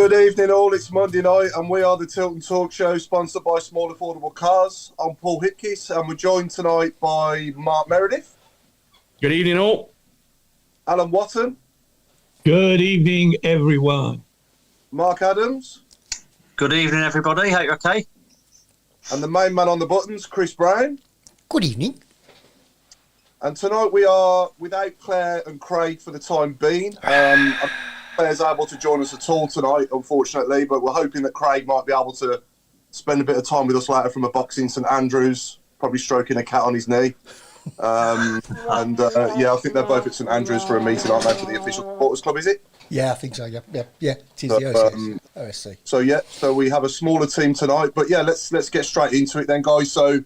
Good evening all, it's Monday night and we are the Tilton Talk Show sponsored by Small Affordable Cars. I'm Paul Hipkiss and we're joined tonight by Mark Meredith. Good evening all. Alan Watton. Good evening everyone. Mark Adams. Good evening everybody, hope you're okay. And the main man on the buttons, Chris Browne. Good evening. And tonight we are without Claire and Craig for the time being. Claire's able to join us at all tonight, unfortunately, but we're hoping that Craig might be able to spend a bit of time with us later from a box in St Andrews, probably stroking a cat on his knee. I think they're both at St Andrews for a meeting, aren't they, for the official supporters club, is it? Yeah, I think so, yeah. It is the OSC. So we have a smaller team tonight, but yeah, let's get straight into it then, guys. So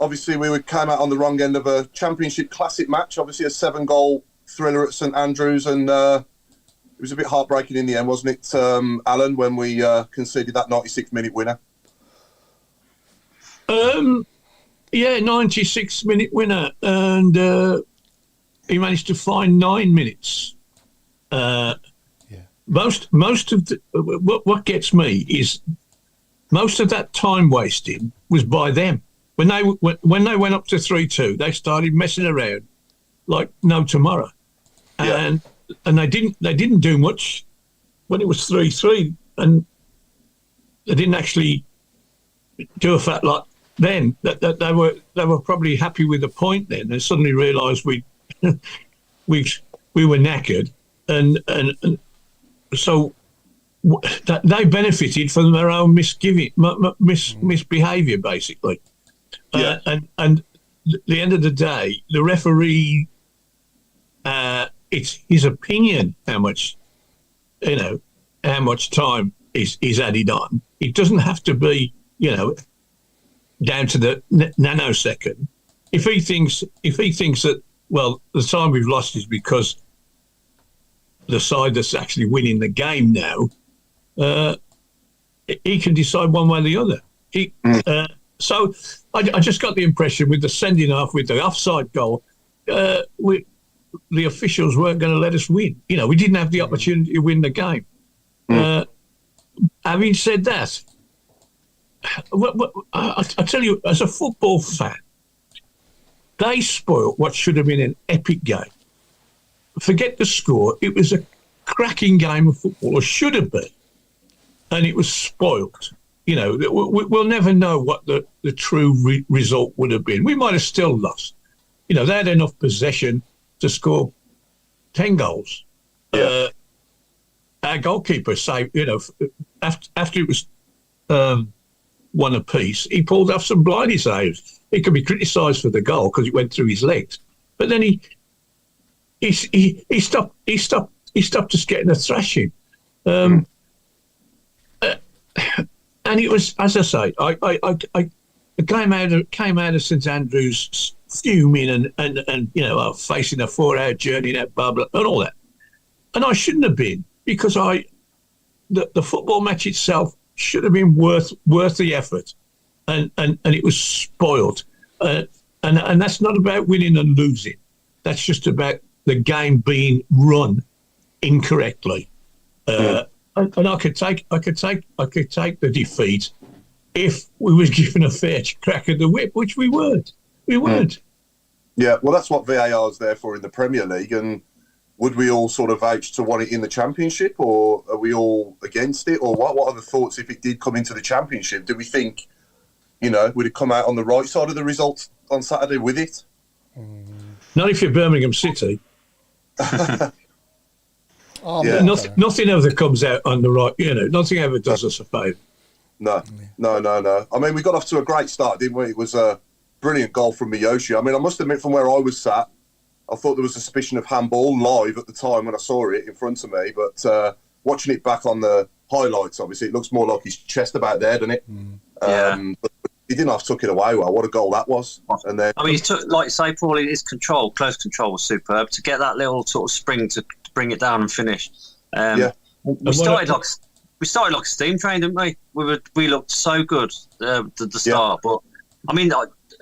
obviously we came out on the wrong end of a Championship Classic match, obviously a 7-goal thriller at St Andrews, and it was a bit heartbreaking in the end, wasn't it, Alan, when we conceded that 96-minute winner? 96-minute winner, and he managed to find 9 minutes. Most of what gets me is most of that time wasting was by them. When they went up to 3-2, they started messing around like no tomorrow, and they didn't do much when it was 3-3, and they didn't actually do a fat lot then. That they were probably happy with the point then. They suddenly realised we were knackered, and so that they benefited from their own misbehaviour basically. And at the end of the day, the referee, it's his opinion how much time is added on. It doesn't have to be, down to the nanosecond. If he thinks that, well, the time we've lost is because the side that's actually winning the game now, he can decide one way or the other. So I just got the impression with the sending off, with the offside goal, the officials weren't going to let us win. We didn't have the opportunity to win the game. Having said that, I tell you, as a football fan, they spoilt what should have been an epic game. Forget the score. It was a cracking game of football, or should have been, and it was spoilt. We'll never know what the true result would have been. We might have still lost. They had enough possession to score 10 goals. Our goalkeeper saved, after it was 1 apiece, he pulled off some blindy saves. He could be criticised for the goal because it went through his legs. But then he stopped us getting a thrashing. And it was, as I say, I came out of St Andrews fuming and facing a 4-hour journey in that bubble and all that. And I shouldn't have been, because the football match itself should have been worth the effort, and it was spoiled. And that's not about winning and losing. That's just about the game being run incorrectly. And I could take the defeat if we was given a fair crack at the whip, which we weren't. Yeah, well, that's what VAR is there for in the Premier League. And would we all sort of vouch to want it in the Championship, or are we all against it, or what? What are the thoughts if it did come into the Championship? Do we think, would it come out on the right side of the results on Saturday with it? Not if you're Birmingham City. Nothing ever comes out on the right. Nothing ever does us a favour. No. I mean, we got off to a great start, didn't we? It was a brilliant goal from Miyoshi. I mean, I must admit, from where I was sat, I thought there was a suspicion of handball live at the time when I saw it in front of me. But watching it back on the highlights, obviously, it looks more like his chest about there, doesn't it? But he didn't have to tuck it away well. What a goal that was. And then, he took, like say, Paul, his close control was superb. To get that little sort of spring to bring it down and finish. We started like a steam train, didn't we? We looked so good at the start. But I mean,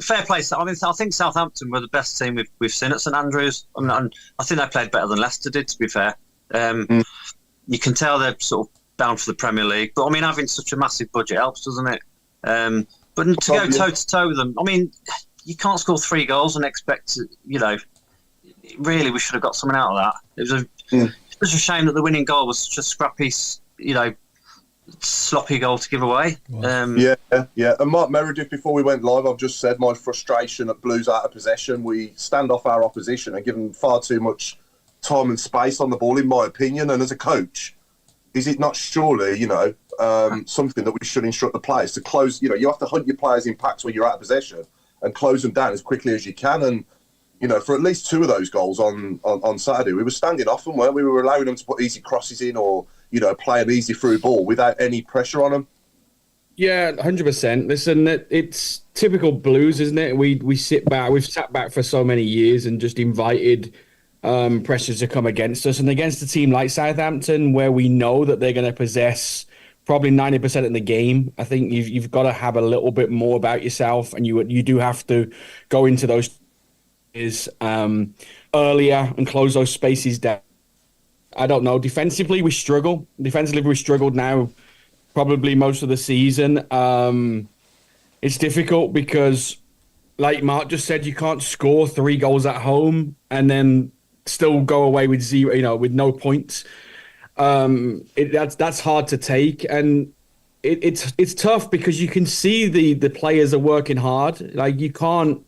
fair play. I think Southampton were the best team we've seen at St Andrews. I think they played better than Leicester did, to be fair. You can tell they're sort of bound for the Premier League. But I mean, having such a massive budget helps, doesn't it? But to go toe to toe with them, I mean, you can't score 3 goals and expect to, really, we should have got something out of that. It was just a shame that the winning goal was such a scrappy, sloppy goal to give away. Wow. Yeah. And Mark Meredith, before we went live, I've just said my frustration at Blues out of possession. We stand off our opposition and give them far too much time and space on the ball, in my opinion. And as a coach, is it not surely, something that we should instruct the players to close? You have to hunt your players in packs when you're out of possession and close them down as quickly as you can. And for at least 2 of those goals on Saturday, we were standing off them, weren't we? We were allowing them to put easy crosses in or, play an easy through ball without any pressure on them. Yeah, 100%. Listen, it's typical Blues, isn't it? We sit back. We've sat back for so many years and just invited pressures to come against us. And against a team like Southampton, where we know that they're going to possess probably 90% of the game, I think you've got to have a little bit more about yourself, and you do have to go into those earlier and close those spaces down. I don't know. Defensively, we struggle. We struggled now probably most of the season. It's difficult because, like Mark just said, you can't score 3 goals at home and then still go away with 0, with no points. That's hard to take, and it's tough because you can see the players are working hard. Like, you can't.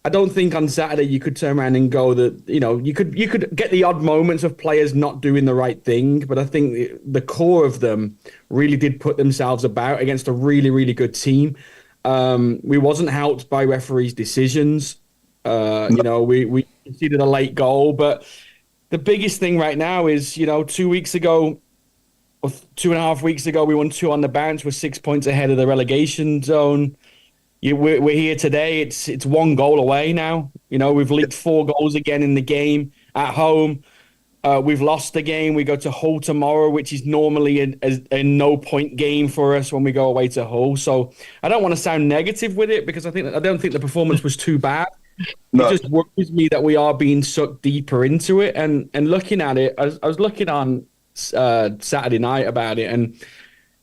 I don't think on Saturday you could turn around and go that, you could get the odd moments of players not doing the right thing, but I think the core of them really did put themselves about against a really, really good team. We wasn't helped by referees' decisions. We conceded a late goal, but the biggest thing right now is, 2 weeks ago, or 2.5 weeks ago, we won 2 on the bounce. We're 6 points ahead of the relegation zone. We're here today. It's 1 goal away now. We've leaked 4 goals again in the game at home. We've lost the game. We go to Hull tomorrow, which is normally a no-point game for us when we go away to Hull. So I don't want to sound negative with it because I don't think the performance was too bad. No. It just worries me that we are being sucked deeper into it. And looking at it, I was looking on Saturday night about it, and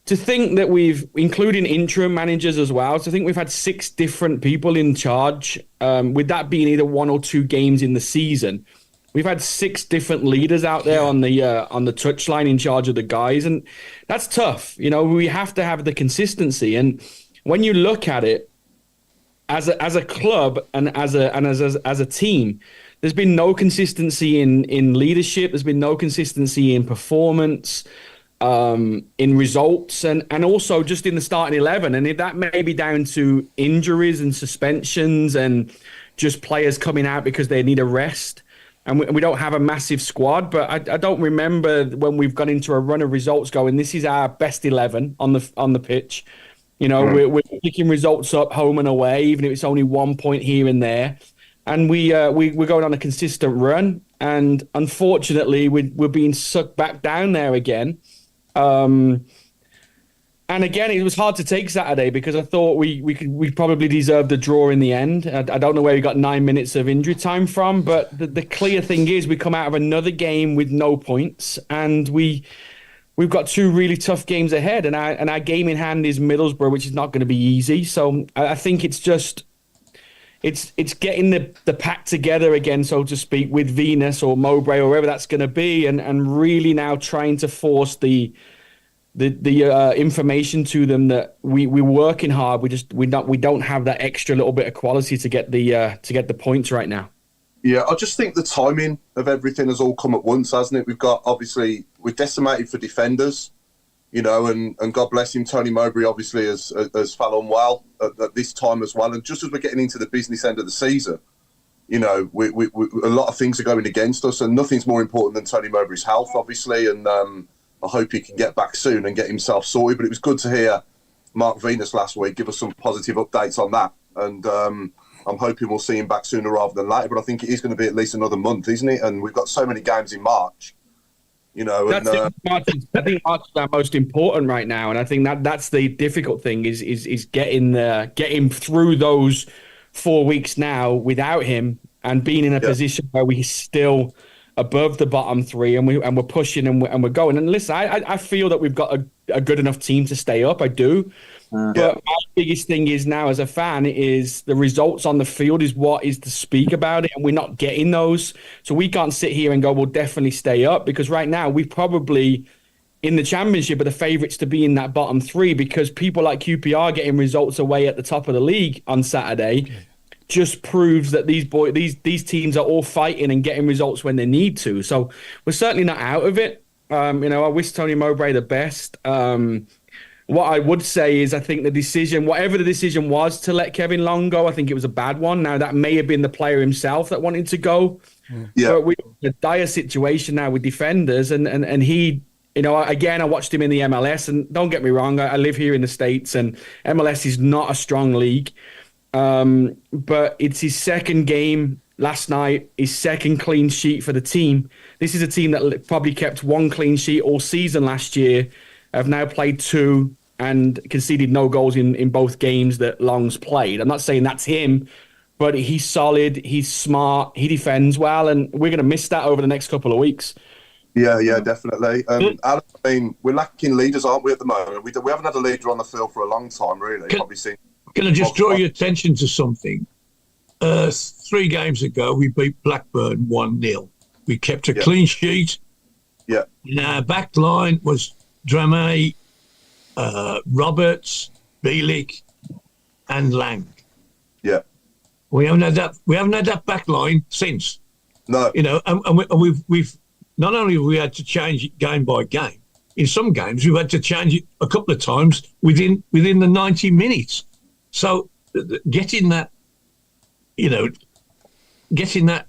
to think that including interim managers as well, so I think we've had 6 different people in charge, with that being either 1 or 2 games in the season. We've had 6 different leaders out there on the touchline in charge of the guys, and that's tough. We have to have the consistency, and when you look at it as a club and as a team, there's been no consistency in leadership. There's been no consistency in performance. In results and also just in the starting 11. And if that may be down to injuries and suspensions and just players coming out because they need a rest. And we don't have a massive squad, but I don't remember when we've gone into a run of results going, this is our best 11 on the pitch. We're picking results up home and away, even if it's only 1 point here and there. And we're going on a consistent run. And unfortunately, we're being sucked back down there again. And again, it was hard to take Saturday because I thought we probably deserved a draw in the end. I don't know where we got 9 minutes of injury time from, but the clear thing is we come out of another game with no points, and we've got 2 really tough games ahead, and our game in hand is Middlesbrough, which is not going to be easy. So I think it's just it's getting the pack together again, so to speak, with Venus or Mowbray or wherever that's going to be, and really now trying to force the information to them that we're working hard. We don't have that extra little bit of quality to get the points right now. Yeah, I just think the timing of everything has all come at once, hasn't it? We're decimated for defenders, and God bless him, Tony Mowbray obviously has fell unwell at this time as well. And just as we're getting into the business end of the season, we a lot of things are going against us, and nothing's more important than Tony Mowbray's health, obviously. And I hope he can get back soon and get himself sorted. But it was good to hear Mark Venus last week give us some positive updates on that. And I'm hoping we'll see him back sooner rather than later. But I think it is going to be at least another month, isn't it? And we've got so many games in March. I think March is our most important right now, and I think that's the difficult thing is getting through those 4 weeks now without him and being in a position where we still above the bottom three, and we're pushing and we're going. And listen, I feel that we've got a good enough team to stay up. I do. But my biggest thing is now as a fan is the results on the field is what is to speak about it, and we're not getting those. So we can't sit here and go, we'll definitely stay up, because right now we probably in the championship are the favourites to be in that bottom three, because people like QPR getting results away at the top of the league on Saturday just proves that these teams are all fighting and getting results when they need to. So we're certainly not out of it. I wish Tony Mowbray the best. What I would say is I think the decision, whatever the decision was to let Kevin Long go, I think it was a bad one. Now, that may have been the player himself that wanted to go. But we're in a dire situation now with defenders. And he, again, I watched him in the MLS. And don't get me wrong, I live here in the States, and MLS is not a strong league. But it's his second game last night, his second clean sheet for the team. This is a team that probably kept one clean sheet all season last year. Have now played 2 and conceded no goals in both games that Long's played. I'm not saying that's him, but he's solid, he's smart, he defends well, and we're going to miss that over the next couple of weeks. Yeah, definitely. Alan, I mean, we're lacking leaders, aren't we, at the moment? We haven't had a leader on the field for a long time, really. Can I just draw your attention to something? 3 games ago, we beat Blackburn 1-0. We kept a clean sheet. Yeah. And our back line was Drame, Roberts, Bielik, and Lang. Yeah, we haven't had that. We haven't had that back line since. No, and we've not only have we had to change it game by game. In some games, we've had to change it a couple of times within the 90 minutes. So getting that, getting that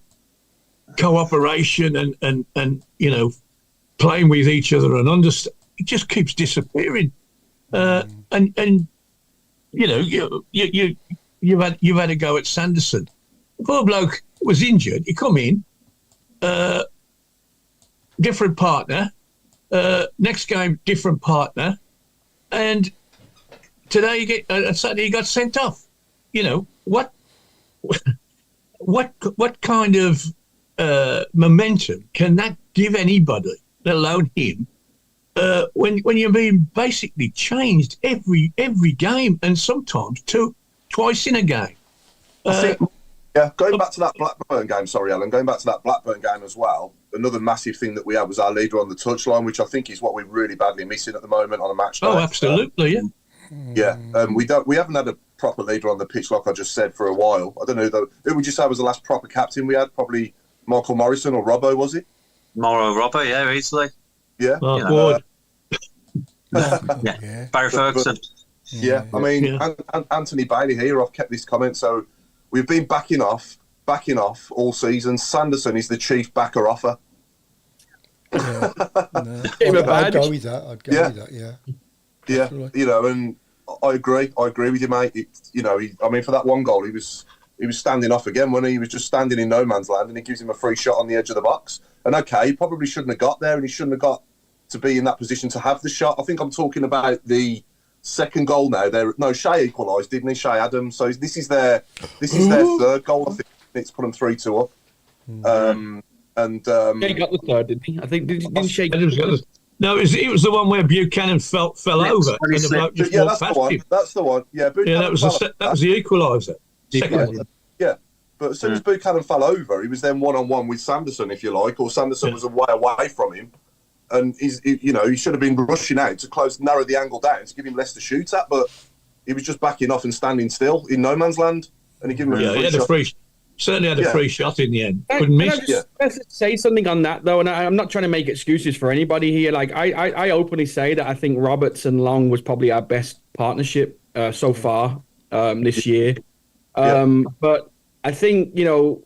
cooperation and playing with each other and understand. It just keeps disappearing, and you've had a go at Sanderson. The poor bloke was injured. He come in, different partner. Next game, different partner, and today Saturday he got sent off. What kind of momentum can that give anybody, let alone him? When you're being basically changed every game, and sometimes twice in a game. Going back to that Blackburn game, sorry, Alan, going back to that Blackburn game as well, another massive thing that we had was our leader on the touchline, which I think is what we're really badly missing at the moment on a match day. Oh, absolutely, we haven't had a proper leader on the pitch, like I just said, for a while. I don't know, who would you say was the last proper captain we had? Probably Michael Morrison or Robbo, was it? Robbo, yeah, easily. Yeah. Ward. Barry Ferguson. I mean, Anthony Bailey here, I've kept this comment, so we've been backing off all season. Sanderson is the chief backer offer. I'd go with that, Yeah, and I agree with you, mate. For that one goal, he was standing off again, wasn't he? He was just standing in no man's land, and it gives him a free shot on the edge of the box. And he probably shouldn't have got there, and he shouldn't have got to be in that position to have the shot. I think I'm talking about the second goal now. Shea equalised, didn't he? Shea Adams. So this is their third goal. I think it's put them 3-2 up. He got the third, didn't he? I think didn't Shea? No, it was the one where Buchanan fell over, and the bloke just walked past him. That's the one. Yeah, that was the equaliser. Yeah, but as soon as Buchanan fell over, he was then one-on-one with Sanderson, if you like, or Sanderson was away from him, and he should have been rushing out to narrow the angle down to give him less to shoot at, but he was just backing off and standing still in no man's land, and he gave him a free shot. Certainly had a free shot in the end. Couldn't miss. Let's say something on that, though, and I'm not trying to make excuses for anybody here. Like, I openly say that I think Roberts and Long was probably our best partnership so far this year. But I think,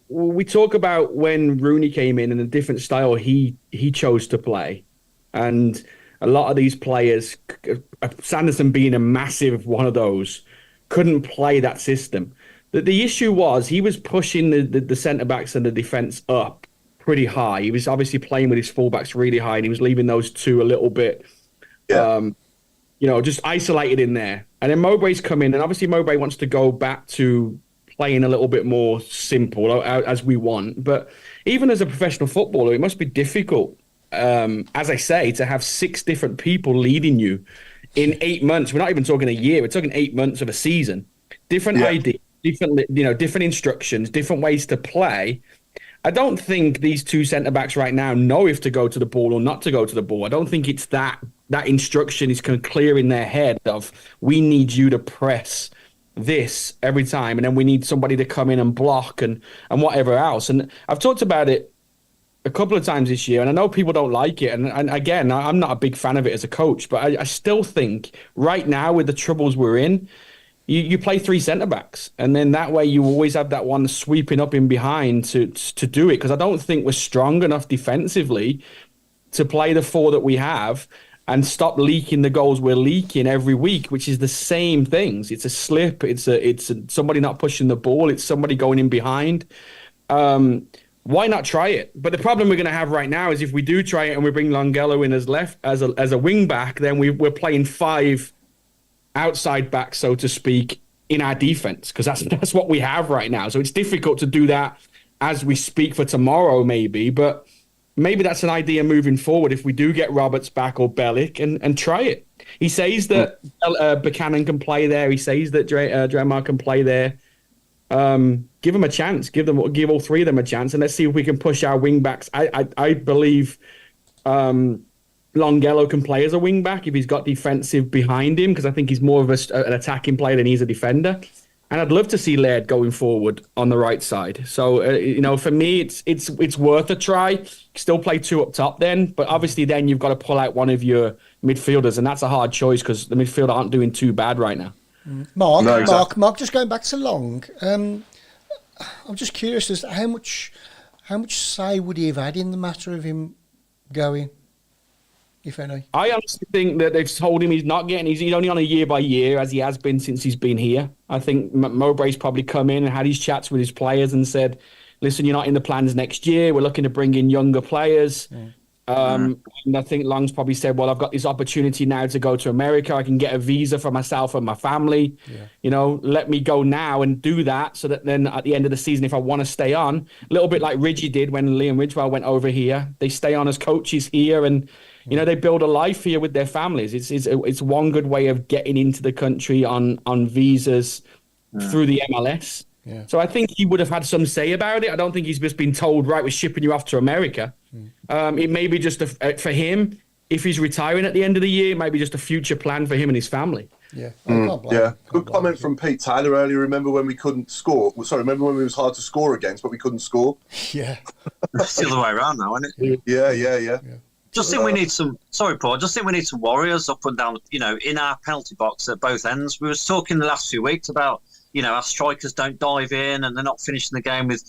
we talk about when Rooney came in and the different style he chose to play. And a lot of these players, Sanderson being a massive one of those, couldn't play that system. The issue was he was pushing the centre-backs and the defence up pretty high. He was obviously playing with his full-backs really high, and he was leaving those two a little bit, just isolated in there. And then Mowbray's come in, and obviously Mowbray wants to go back to playing a little bit more simple as we want. But even as a professional footballer, it must be difficult, as I say, to have 6 different people leading you in 8 months. We're not even talking a year. We're talking 8 months of a season. Different ideas, different instructions, different ways to play. I don't think these 2 centre-backs right now know if to go to the ball or not to go to the ball. I don't think it's that instruction is kind of clear in their head of, we need you to press this every time, and then we need somebody to come in and block and whatever else. And I've talked about it a couple of times this year, and I know people don't like it. And again, I'm not a big fan of it as a coach, but I still think right now, with the troubles we're in, you play 3 centre-backs, and then that way you always have that one sweeping up in behind to do it, because I don't think we're strong enough defensively to play the 4 that we have and stop leaking the goals we're leaking every week, which is the same things. It's a slip, it's somebody not pushing the ball, it's somebody going in behind. Why not try it? But the problem we're going to have right now is if we do try it and we bring Longello in as a wing back, then we're playing 5 outside back, so to speak, in our defense, because that's what we have right now. So it's difficult to do that as we speak for tomorrow, maybe, but maybe that's an idea moving forward if we do get Roberts back or Bellick and try it. He says that Buchanan can play there. He says that Dremar can play there. Give them a chance. Give all 3 of them a chance, and let's see if we can push our wing backs. I believe Longello can play as a wing back if he's got defensive behind him, because I think he's more of an attacking player than he's a defender. And I'd love to see Laird going forward on the right side. So, for me, it's worth a try. Still play 2 up top then, but obviously then you've got to pull out one of your midfielders, and that's a hard choice because the midfield aren't doing too bad right now. Mark, just going back to Long, I'm just curious as to how much say would he have had in the matter of him going, if any? I honestly think that they've told him he's not getting. He's only on a year by year, as he has been since he's been here. I think Mowbray's probably come in and had his chats with his players and said, "Listen, you're not in the plans next year. We're looking to bring in younger players." And I think Long's probably said, "Well, I've got this opportunity now to go to America. I can get a visa for myself and my family. Let me go now and do that, so that then at the end of the season, if I want to stay on, a little bit like Ridgie did when Liam Ridgewell went over here, they stay on as coaches here and." They build a life here with their families. It's one good way of getting into the country on visas through the MLS. Yeah. So I think he would have had some say about it. I don't think he's just been told, right, we're shipping you off to America. It may be just for him, if he's retiring at the end of the year, it might be just a future plan for him and his family. Yeah. Good comment from Pete Taylor earlier. Remember when we couldn't score? Remember when it was hard to score against, but we couldn't score? Yeah. It's the other way around now, isn't it? Yeah. Just think we need some. Sorry, Paul. Just think we need some warriors up and down. In our penalty box at both ends. We was talking the last few weeks about our strikers don't dive in and they're not finishing the game with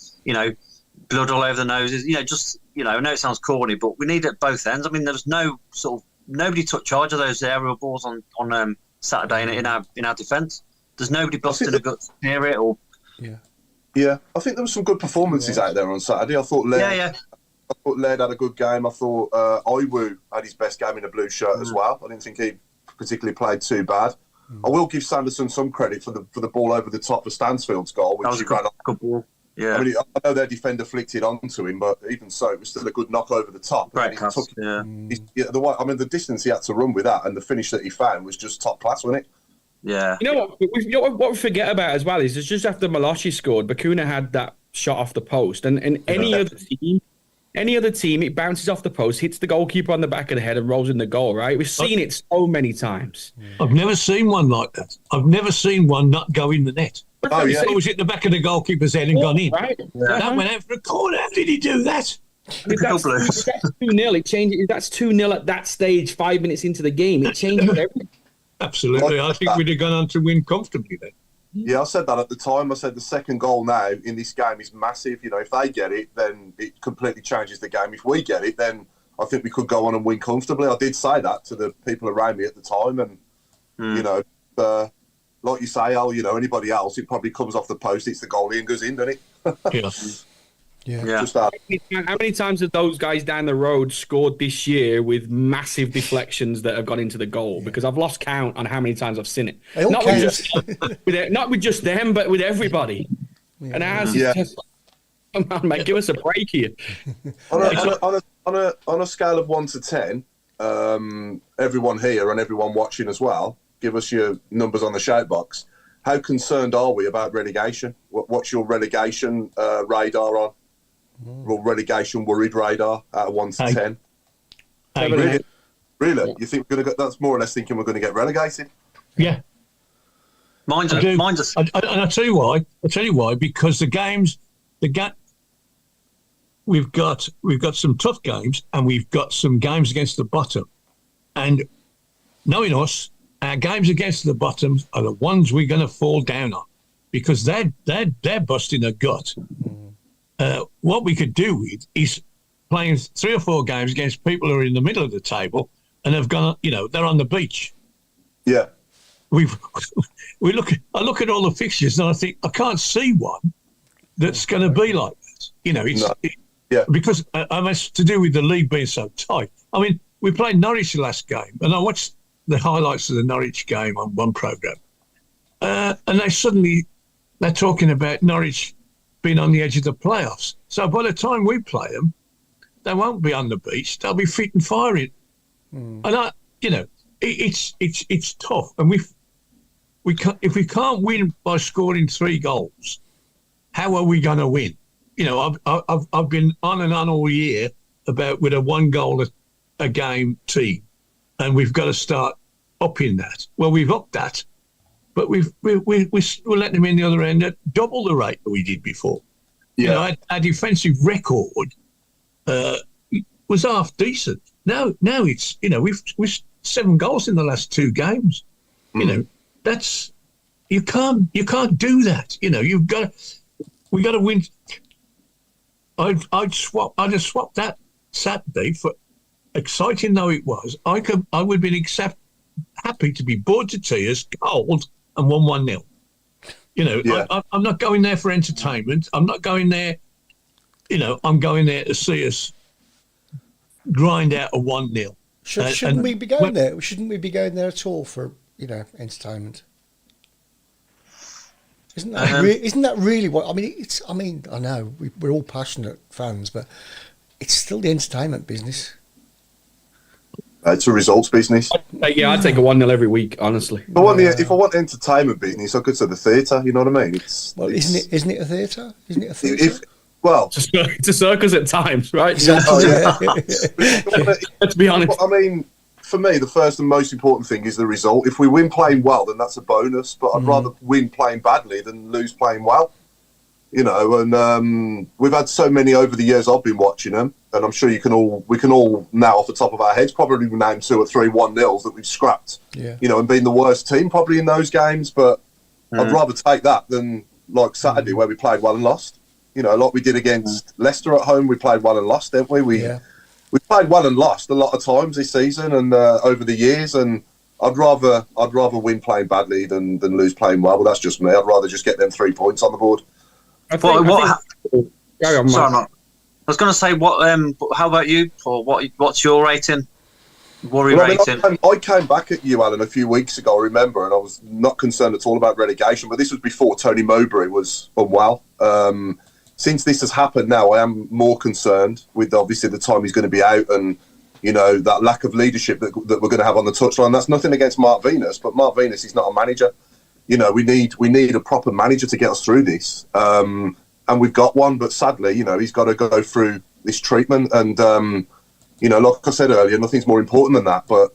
blood all over the noses. I know it sounds corny, but we need it at both ends. I mean, there was nobody took charge of those aerial balls on Saturday in our defence. There's nobody busting the guts near it or. Yeah. I think there were some good performances out there on Saturday. I thought I thought Laird had a good game. I thought Iwu had his best game in a blue shirt as well. I didn't think he particularly played too bad. I will give Sanderson some credit for the ball over the top for Stansfield's goal. Which that was a good ball. Yeah. I mean, I know their defender flicked it onto him, but even so, it was still a good knock over the top. Great pass, the distance he had to run with that and the finish that he found was just top class, wasn't it? Yeah. What we forget about as well is it's just after Malachi scored, Bakuna had that shot off the post, and any other team, it bounces off the post, hits the goalkeeper on the back of the head and rolls in the goal, right? We've seen it so many times. I've never seen one like that. I've never seen one not go in the net. It was hit the back of the goalkeeper's head and gone in. Right. Yeah. That went out for a corner. How did he do that? If that's 2-0, it changes. If that's 2-0 at that stage, 5 minutes into the game, it changes everything. Absolutely. I think we'd have gone on to win comfortably then. Yeah, I said that at the time. I said the second goal now in this game is massive. If they get it, then it completely changes the game. If we get it, then I think we could go on and win comfortably. I did say that to the people around me at the time. And, like you say, Al, anybody else, it probably comes off the post, it's the goalie and goes in, doesn't it? Yeah. Just that. How many times have those guys down the road scored this year with massive deflections that have gone into the goal? Because I've lost count on how many times I've seen it. Not with just them, but with everybody. And ours is just, come on, mate, give us a break here. On a scale of 1 to 10, everyone here and everyone watching as well, give us your numbers on the shout box. How concerned are we about relegation? What's your relegation radar on? Or relegation worried radar out of 1 to 10? Really? Yeah. You think we're going to get? That's more or less thinking we're going to get relegated. Yeah. Mine's and I'll tell you why. Because we've got some tough games, and we've got some games against the bottom. And knowing us, our games against the bottoms are the ones we're going to fall down on, because they're busting a gut. What we could do is playing 3 or 4 games against people who are in the middle of the table and have gone, they're on the beach. Yeah. I look at all the fixtures and I think I can't see one that's going to be like that. Because it's to do with the league being so tight. I mean, we played Norwich the last game, and I watched the highlights of the Norwich game on one programme, and they're talking about Norwich being on the edge of the playoffs. So by the time we play them, they won't be on the beach; they'll be fit and firing. And it's tough, and if we can't win by scoring 3 goals, how are we going to win? I've been on and on all year about with a 1 goal a game team, and we've got to start upping that. Well, we've upped that, but we're letting them in the other end at double the rate that we did before. Yeah. Our defensive record was half decent. Now it's we've 7 goals in the last 2 games. That's you can't do that. We got to win. I'd have swapped that Saturday for, exciting though it was. I would have been happy to be bored to tears, cold, and 1-0. I'm not going there for entertainment. I'm not going there. I'm going there to see us grind out a 1-0. Shouldn't we be going there? Shouldn't we be going there at all for entertainment? Isn't that really what I mean? I know we're all passionate fans, but it's still the entertainment business. It's a results business. I'd take a 1-0 every week, honestly. If I want entertainment business, I could say the theatre. You know what I mean? Isn't it a theatre? Isn't it a theatre? It's a circus at times, right? Exactly. Let's be honest. I mean, for me, the first and most important thing is the result. If we win playing well, then that's a bonus. But I'd rather win playing badly than lose playing well. And we've had so many over the years I've been watching them, and I'm sure we can all now off the top of our heads probably name 2 or 3 1-0s that we've scrapped. Yeah. And been the worst team probably in those games. But I'd rather take that than like Saturday where we played well and lost. Like we did against Leicester at home, we played well and lost, didn't we? We played well and lost a lot of times this season and over the years, and I'd rather win playing badly than lose playing well. But that's just me. I'd rather just get them 3 points on the board. Sorry, I was going to say, how about you, Paul? What's your rating? Rating? I came back at you, Alan, a few weeks ago, I remember, and I was not concerned at all about relegation, but this was before Tony Mowbray was unwell. Since this has happened now, I am more concerned with obviously the time he's going to be out and, that lack of leadership that we're going to have on the touchline. That's nothing against Mark Venus, but Mark Venus is not a manager. We need a proper manager to get us through this. And we've got one, but sadly, he's got to go through this treatment. And, like I said earlier, nothing's more important than that. But,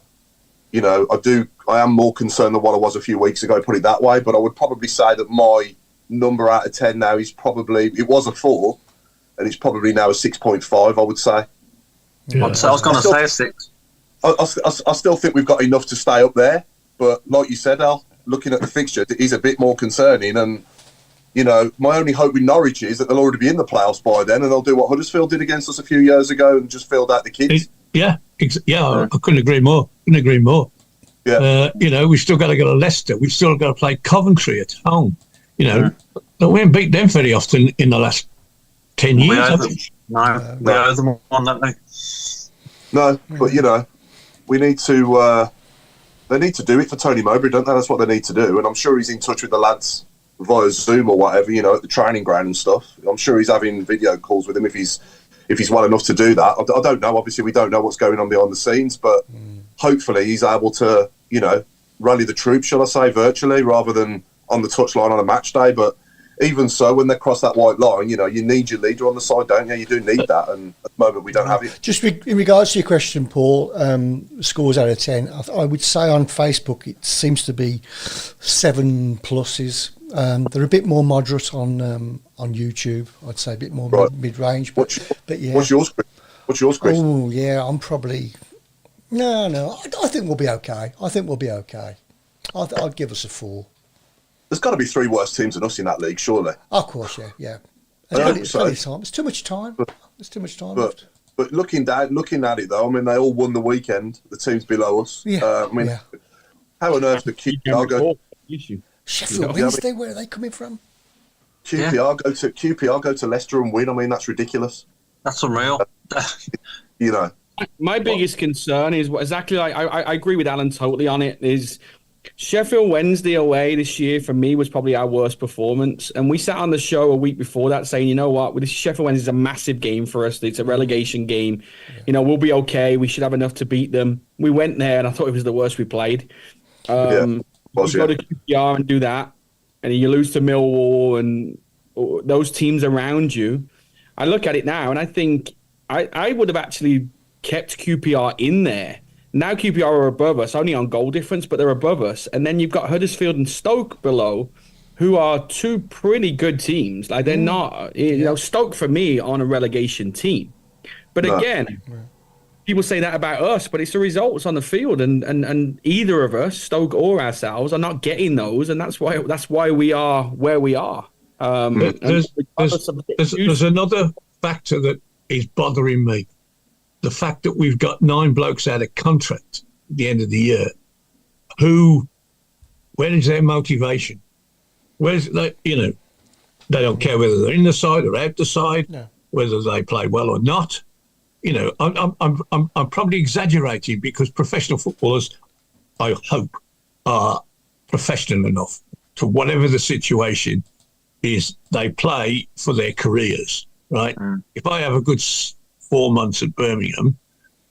I am more concerned than what I was a few weeks ago, put it that way. But I would probably say that my number out of 10 now is probably, it was a 4, and it's probably now a 6.5, I would say. Yeah. So I was going to say a 6. I still think we've got enough to stay up there. But like you said, Al, looking at the fixture, it is a bit more concerning. And, my only hope with Norwich is that they'll already be in the playoffs by then, and they'll do what Huddersfield did against us a few years ago and just filled out the kids. I couldn't agree more. Yeah. We've still got to go to Leicester. We've still got to play Coventry at home. But we haven't beat them very often in the last 10 years. We owe them one, don't we? No, but, we need to... they need to do it for Tony Mowbray, don't they? That's what they need to do. And I'm sure he's in touch with the lads via Zoom or whatever, you know, at the training ground and stuff. I'm sure he's having video calls with him if he's well enough to do that. I don't know. Obviously, we don't know what's going on behind the scenes, but hopefully he's able to, you know, rally the troops, shall I say, virtually rather than on the touchline on a match day. But even so, when they cross that white line, you know, you need your leader on the side, don't you? You do need that, and at the moment we don't have it. Just in regards to your question, Paul, scores out of 10, I would say on Facebook it seems to be 7 pluses. They're a bit more moderate on YouTube. I'd say a bit more mid-range. But yeah. What's yours, Chris? Oh, yeah, I'm probably... No, I think we'll be okay. I'd give us a 4. There's got to be 3 worse teams than us in that league, surely. Of course, yeah. Plenty of time. It's too much time. Left. But looking at it, though, I mean, they all won the weekend, the teams below us. Yeah. How on earth did QPR go... Sheffield Wednesday, where are they coming from? QPR go to Leicester and win. I mean, that's ridiculous. That's unreal. You know. My biggest concern is exactly like I agree with Alan totally on it, is Sheffield Wednesday away this year for me was probably our worst performance. And we sat on the show a week before that saying, you know what, this Sheffield Wednesday is a massive game for us. It's a relegation game. Yeah. You know, we'll be okay. We should have enough to beat them. We went there and I thought it was the worst we played. You go to QPR and do that, and you lose to Millwall and those teams around you. I look at it now and I think I would have actually kept QPR in there. Now QPR are above us, only on goal difference, but they're above us. And then you've got Huddersfield and Stoke below, who are 2 pretty good teams. Like, they're not, you know, Stoke for me on a relegation team. But again, people say that about us, but it's the results on the field, and either of us, Stoke or ourselves, are not getting those, and that's why we are where we are. There's another factor that is bothering me. The fact that we've got 9 blokes out of contract at the end of the year, where is their motivation? Where's they don't care whether they're in the side or out the side, whether they play well or not. You know, I'm probably exaggerating, because professional footballers, I hope, are professional enough to, whatever the situation is, they play for their careers, right? If I have a good 4 months at Birmingham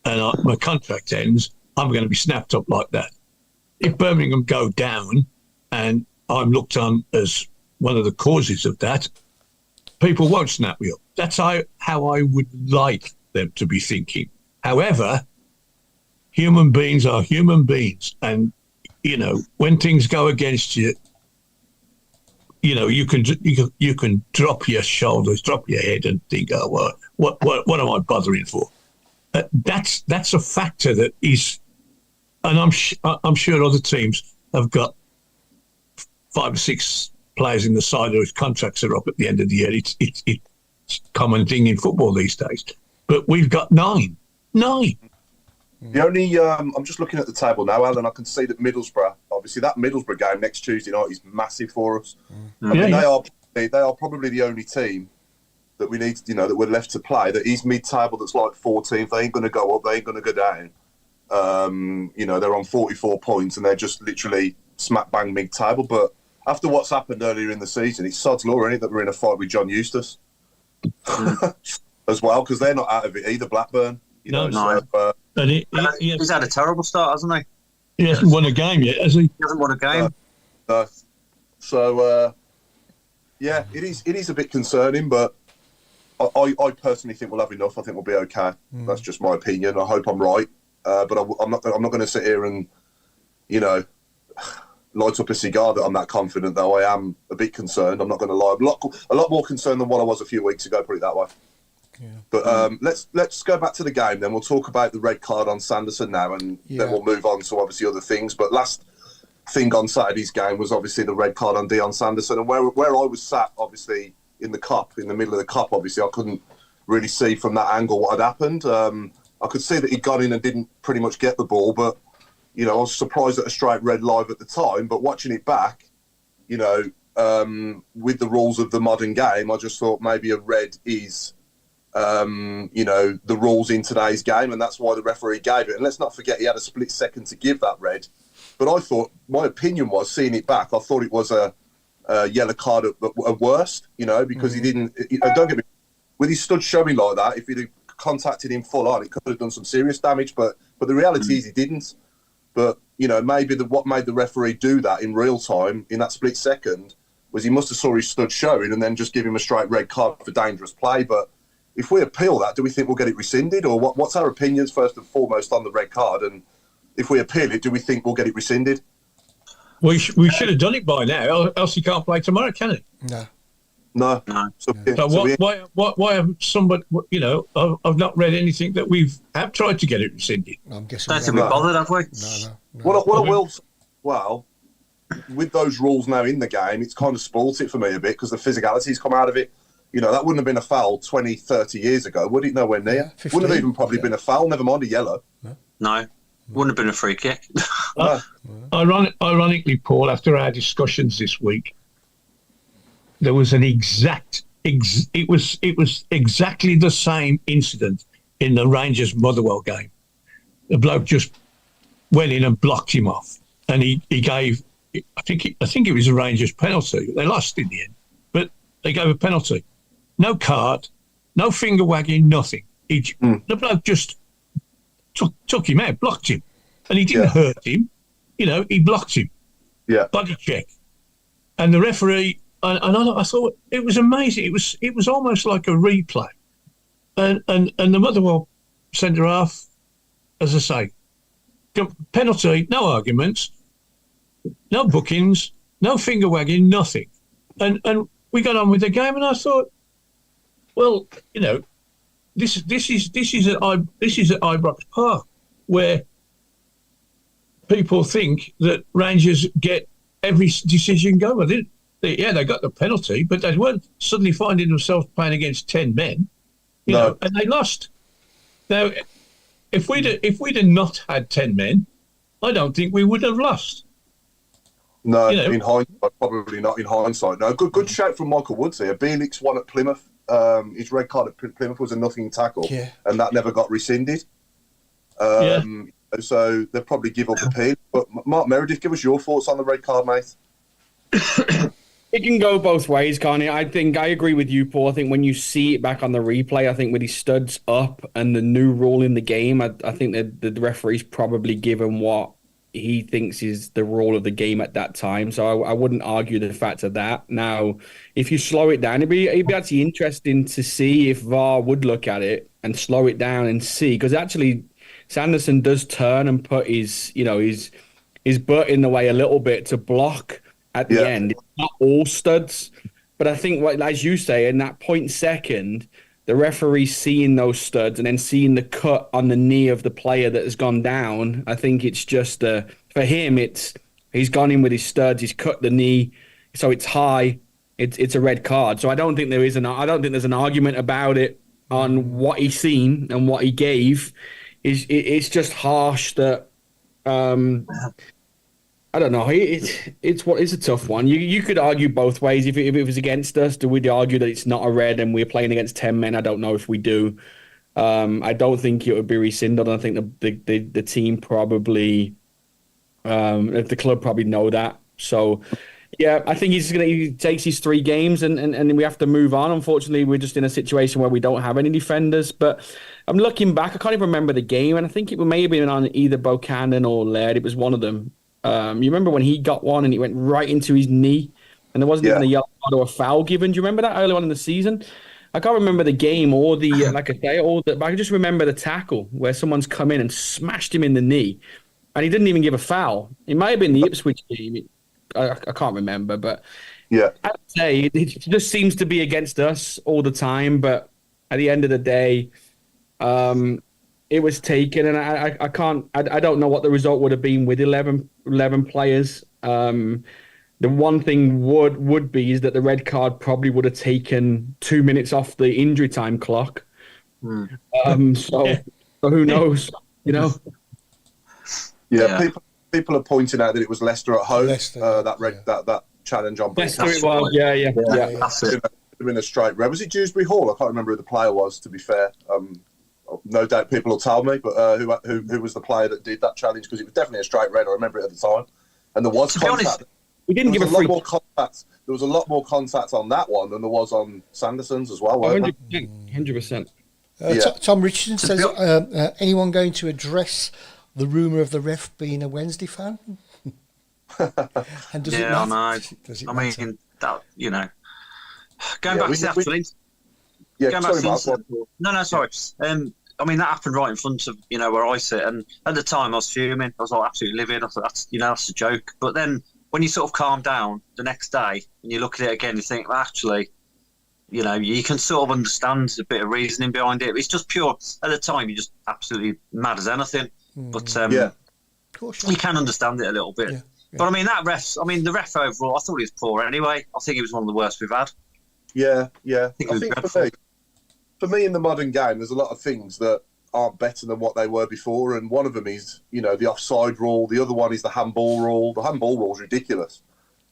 and my contract ends, I'm going to be snapped up like that. If Birmingham go down and I'm looked on as one of the causes of that, people won't snap me up. That's how I would like them to be thinking. However, human beings are human beings, and you know, when things go against you, you know, you can drop your shoulders, drop your head, and think, oh, well, what am I bothering for? That's a factor that is, and I'm sure other teams have got 5 or 6 players in the side whose contracts are up at the end of the year. It's a common thing in football these days. But we've got 9. The only, I'm just looking at the table now, Alan. I can see that Middlesbrough, obviously that Middlesbrough game next Tuesday night is massive for us. I mean, they are probably the only team that we need, you know, that we're left to play that is mid-table, that's like 14th. They ain't going to go up, they ain't going to go down. You know, they're on 44 points and they're just literally smack bang mid-table. But after what's happened earlier in the season, it's sod's law, isn't it, that we're in a fight with John Eustace as well, because they're not out of it either, Blackburn. You know, so, he's had a terrible start, hasn't he? He hasn't won a game yet, has he? He hasn't won a game. No. So, yeah, it is a bit concerning, but I personally think we'll have enough. I think we'll be okay. That's just my opinion. I hope I'm right, but I'm not going to sit here and, you know, light up a cigar that I'm that confident. Though I am a bit concerned. I'm not going to lie. A lot more concerned than what I was a few weeks ago. Put it that way. Yeah. But let's go back to the game. Then we'll talk about the red card on Sanderson now, and then we'll move on to obviously other things. But last thing on Saturday's game was obviously the red card on Dion Sanderson, and where I was sat, obviously in the cup, in the middle of the cup, obviously I couldn't really see from that angle what had happened. I could see that he'd gone in and didn't pretty much get the ball, but you know, I was surprised at a straight red live at the time. But watching it back, you know, with the rules of the modern game, I just thought maybe a red is, you know, the rules in today's game, and that's why the referee gave it. And let's not forget he had a split second to give that red. But I thought, my opinion was, seeing it back, I thought it was a yellow card at worst, because he didn't. Don't get me. With his stud showing like that, if he'd have contacted him full on, it could have done some serious damage. But the reality is he didn't. But maybe what made the referee do that in real time in that split second was he must have saw his stud showing and then just give him a straight red card for dangerous play. But if we appeal that, do we think we'll get it rescinded, or what's our opinions first and foremost on the red card? And if we appeal it, do we think we'll get it rescinded? We should have done it by now, else he can't play tomorrow, can he? No. So why haven't somebody? I've not read anything that have tried to get it rescinded. I'm guessing. Don't think we bothered, have we? No. What I will say, with those rules now in the game, it's kind of spoilt it for me a bit because the physicality's come out of it. That wouldn't have been a foul 20, 30 years ago, would it? Nowhere near. 15, wouldn't have even probably been a foul, never mind a yellow. No. Wouldn't have been a free kick. Ironically, Paul, after our discussions this week, there was it was exactly the same incident in the Rangers Motherwell game. The bloke just went in and blocked him off, and he gave. I think it was a Rangers penalty. They lost in the end, but they gave a penalty. No card, no finger wagging, nothing. The bloke just took him out, blocked him, and he didn't hurt him. He blocked him. Yeah. Body check, and the referee. And I thought it was amazing. It was almost like a replay, and the Motherwell centre half, as I say, penalty, no arguments, no bookings, no finger wagging, nothing, and we got on with the game. And I thought, well, this is at Ibrox Park, where people think that Rangers get every decision going. They got the penalty, but they weren't suddenly finding themselves playing against 10 men, and they lost. Now, if we'd not had 10 men, I don't think we would have lost. No, in hindsight, probably not in hindsight. No, good shout from Michael Woods here. Bielik's one at Plymouth. His red card at Plymouth was a nothing tackle, and that never got rescinded. So they'll probably give up appeal. But Mark Meredith, give us your thoughts on the red card, mate. It can go both ways, can't it? I think I agree with you, Paul. I think when you see it back on the replay, I think with his studs up and the new rule in the game, I think that the referee's probably given what he thinks is the rule of the game at that time. So I wouldn't argue the fact of that. Now, if you slow it down, it'd be actually interesting to see if VAR would look at it and slow it down and see, because actually Sanderson does turn and put his butt in the way a little bit to block at the end. It's not all studs, but I think, as you say, in that 0.2, the referee seeing those studs and then seeing the cut on the knee of the player that has gone down, I think it's just for him. He's gone in with his studs, he's cut the knee, so it's high. It's a red card. So I don't think there's an argument about it on what he's seen and what he gave. It's just harsh that. I don't know. It's a tough one. You could argue both ways. If it was against us, do we argue that it's not a red and we're playing against 10 men? I don't know if we do. I don't think it would be rescinded. I think the team probably, the club probably know that. So, yeah, I think he takes his 3 games and we have to move on. Unfortunately, we're just in a situation where we don't have any defenders. But I'm looking back. I can't even remember the game, and I think it may have been on either Buchanan or Laird. It was one of them. You remember when he got one and it went right into his knee and there wasn't even a yellow card or a foul given? Do you remember that early on in the season? I can't remember the game or the, but I can just remember the tackle where someone's come in and smashed him in the knee and he didn't even give a foul. It might have been the Ipswich game. I can't remember, but I'd say it just seems to be against us all the time. But at the end of the day, it was taken, and I don't know what the result would have been with 11 players. The one thing would be is that the red card probably would have taken 2 minutes off the injury time clock. So who knows? People are pointing out that it was Leicester at home. That challenge on Leicester. It was. Yeah. That's it. It would have been a straight red. Was it Dewsbury Hall? I can't remember who the player was. To be fair. No doubt people will tell me, but who was the player that did that challenge? Because it was definitely a straight red. I remember it at the time, and there was contact. We didn't give a lot free. more contact. There was a lot more contact on that one than there was on Sanderson's as well. 100%. Tom Richardson says, anyone going to address the rumour of the ref being a Wednesday fan? And does it matter? I mean, that, going back to the actual incident. No, sorry. I mean, that happened right in front of, where I sit. And at the time, I was fuming. I was like, absolutely livid. I thought, that's a joke. But then when you sort of calm down the next day and you look at it again, you think, well, actually, you can sort of understand a bit of reasoning behind it. It's just pure. At the time, you're just absolutely mad as anything. But you can understand it a little bit. Yeah. But I mean, the ref overall, I thought he was poor anyway. I think he was one of the worst we've had. Yeah. I think for me in the modern game, there's a lot of things that aren't better than what they were before. And one of them is, the offside rule. The other one is the handball rule. The handball rule is ridiculous.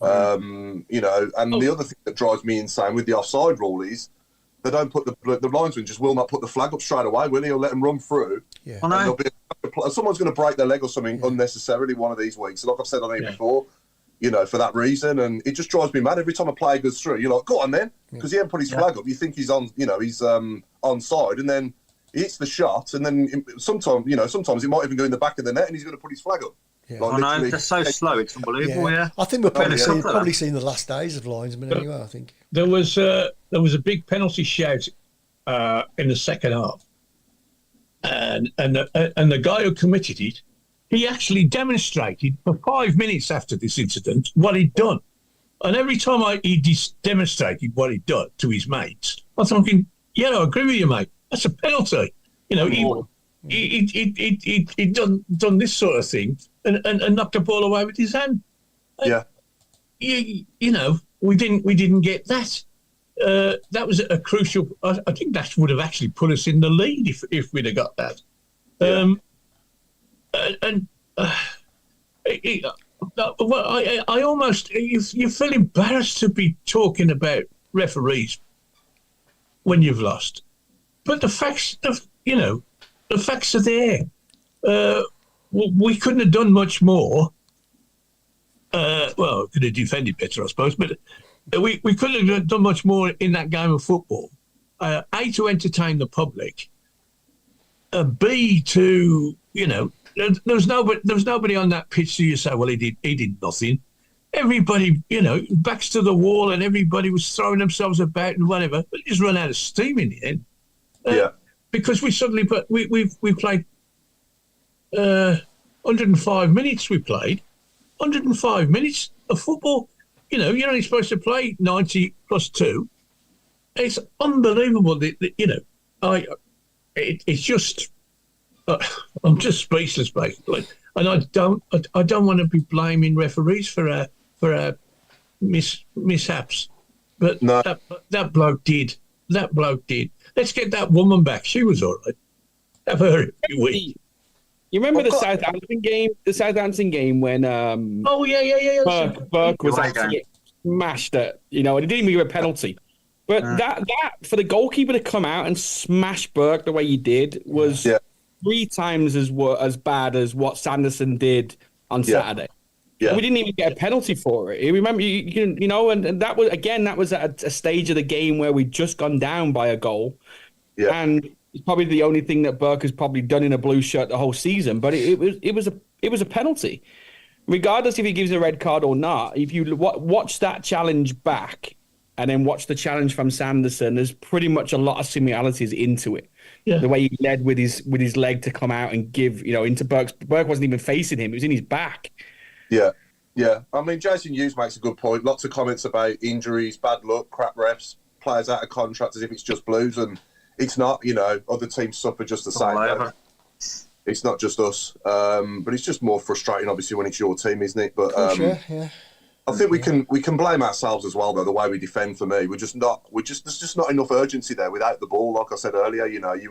And the other thing that drives me insane with the offside rule is they don't put the linesman just will not put the flag up straight away, will he? Or let them run through. Yeah. Someone's going to break their leg or something unnecessarily one of these weeks. So like I've said on here before, for that reason. And it just drives me mad every time a player goes through. You're like, go on then, because he hasn't put his flag up. You think he's on, he's onside, and then he hits the shot, and then sometimes it might even go in the back of the net, and he's going to put his flag up. Yeah. Like they're so slow. It's unbelievable. Yeah. I think we're probably seeing the last days of linesmen anyway. I think there was a big penalty shout in the second half, and the guy who committed it, he actually demonstrated for 5 minutes after this incident what he'd done, and every time he demonstrated what he'd done to his mates, I was thinking, I agree with you, mate. That's a penalty. He'd done this sort of thing and knocked the ball away with his hand. And, we didn't get that. That was a crucial. I think that would have actually put us in the lead if we'd have got that. I almost you feel embarrassed to be talking about referees when you've lost, but the facts, the facts are there. We couldn't have done much more. Could have defended better, I suppose, but we couldn't have done much more in that game of football. A, to entertain the public. B, to, there was nobody on that pitch so you say, well, he did nothing. Everybody, backs to the wall, and everybody was throwing themselves about and whatever. But just run out of steam in the end. Because we suddenly, we played 105 minutes. We played 105 minutes of football. You're only supposed to play 90 plus 2. It's unbelievable. It's just. I'm just speechless, basically, and I don't want to be blaming referees for our mishaps, but no. that bloke did. That bloke did. Let's get that woman back. She was all right. Have her every week. You remember the Southampton game? The Southampton game when Burke was actually smashed it, and he didn't even give a penalty. But that for the goalkeeper to come out and smash Burke the way he did was 3 times as bad as what Sanderson did on Saturday. Yeah. And we didn't even get a penalty for it. Remember, and that was at a stage of the game where we'd just gone down by a goal. Yeah. And it's probably the only thing that Burke has probably done in a blue shirt the whole season. But it was a penalty, regardless if he gives a red card or not. If you watch that challenge back and then watch the challenge from Sanderson, there's pretty much a lot of similarities into it. Yeah. The way he led with his leg to come out and give, into Burke. Burke wasn't even facing him; it was in his back. Yeah. I mean, Jason Hughes makes a good point. Lots of comments about injuries, bad luck, crap refs, players out of contract as if it's just Blues, and it's not. Other teams suffer just the same. It's not just us, but it's just more frustrating, obviously, when it's your team, isn't it? But I think we can blame ourselves as well, though. The way we defend, for me, there's just not enough urgency there without the ball. Like I said earlier,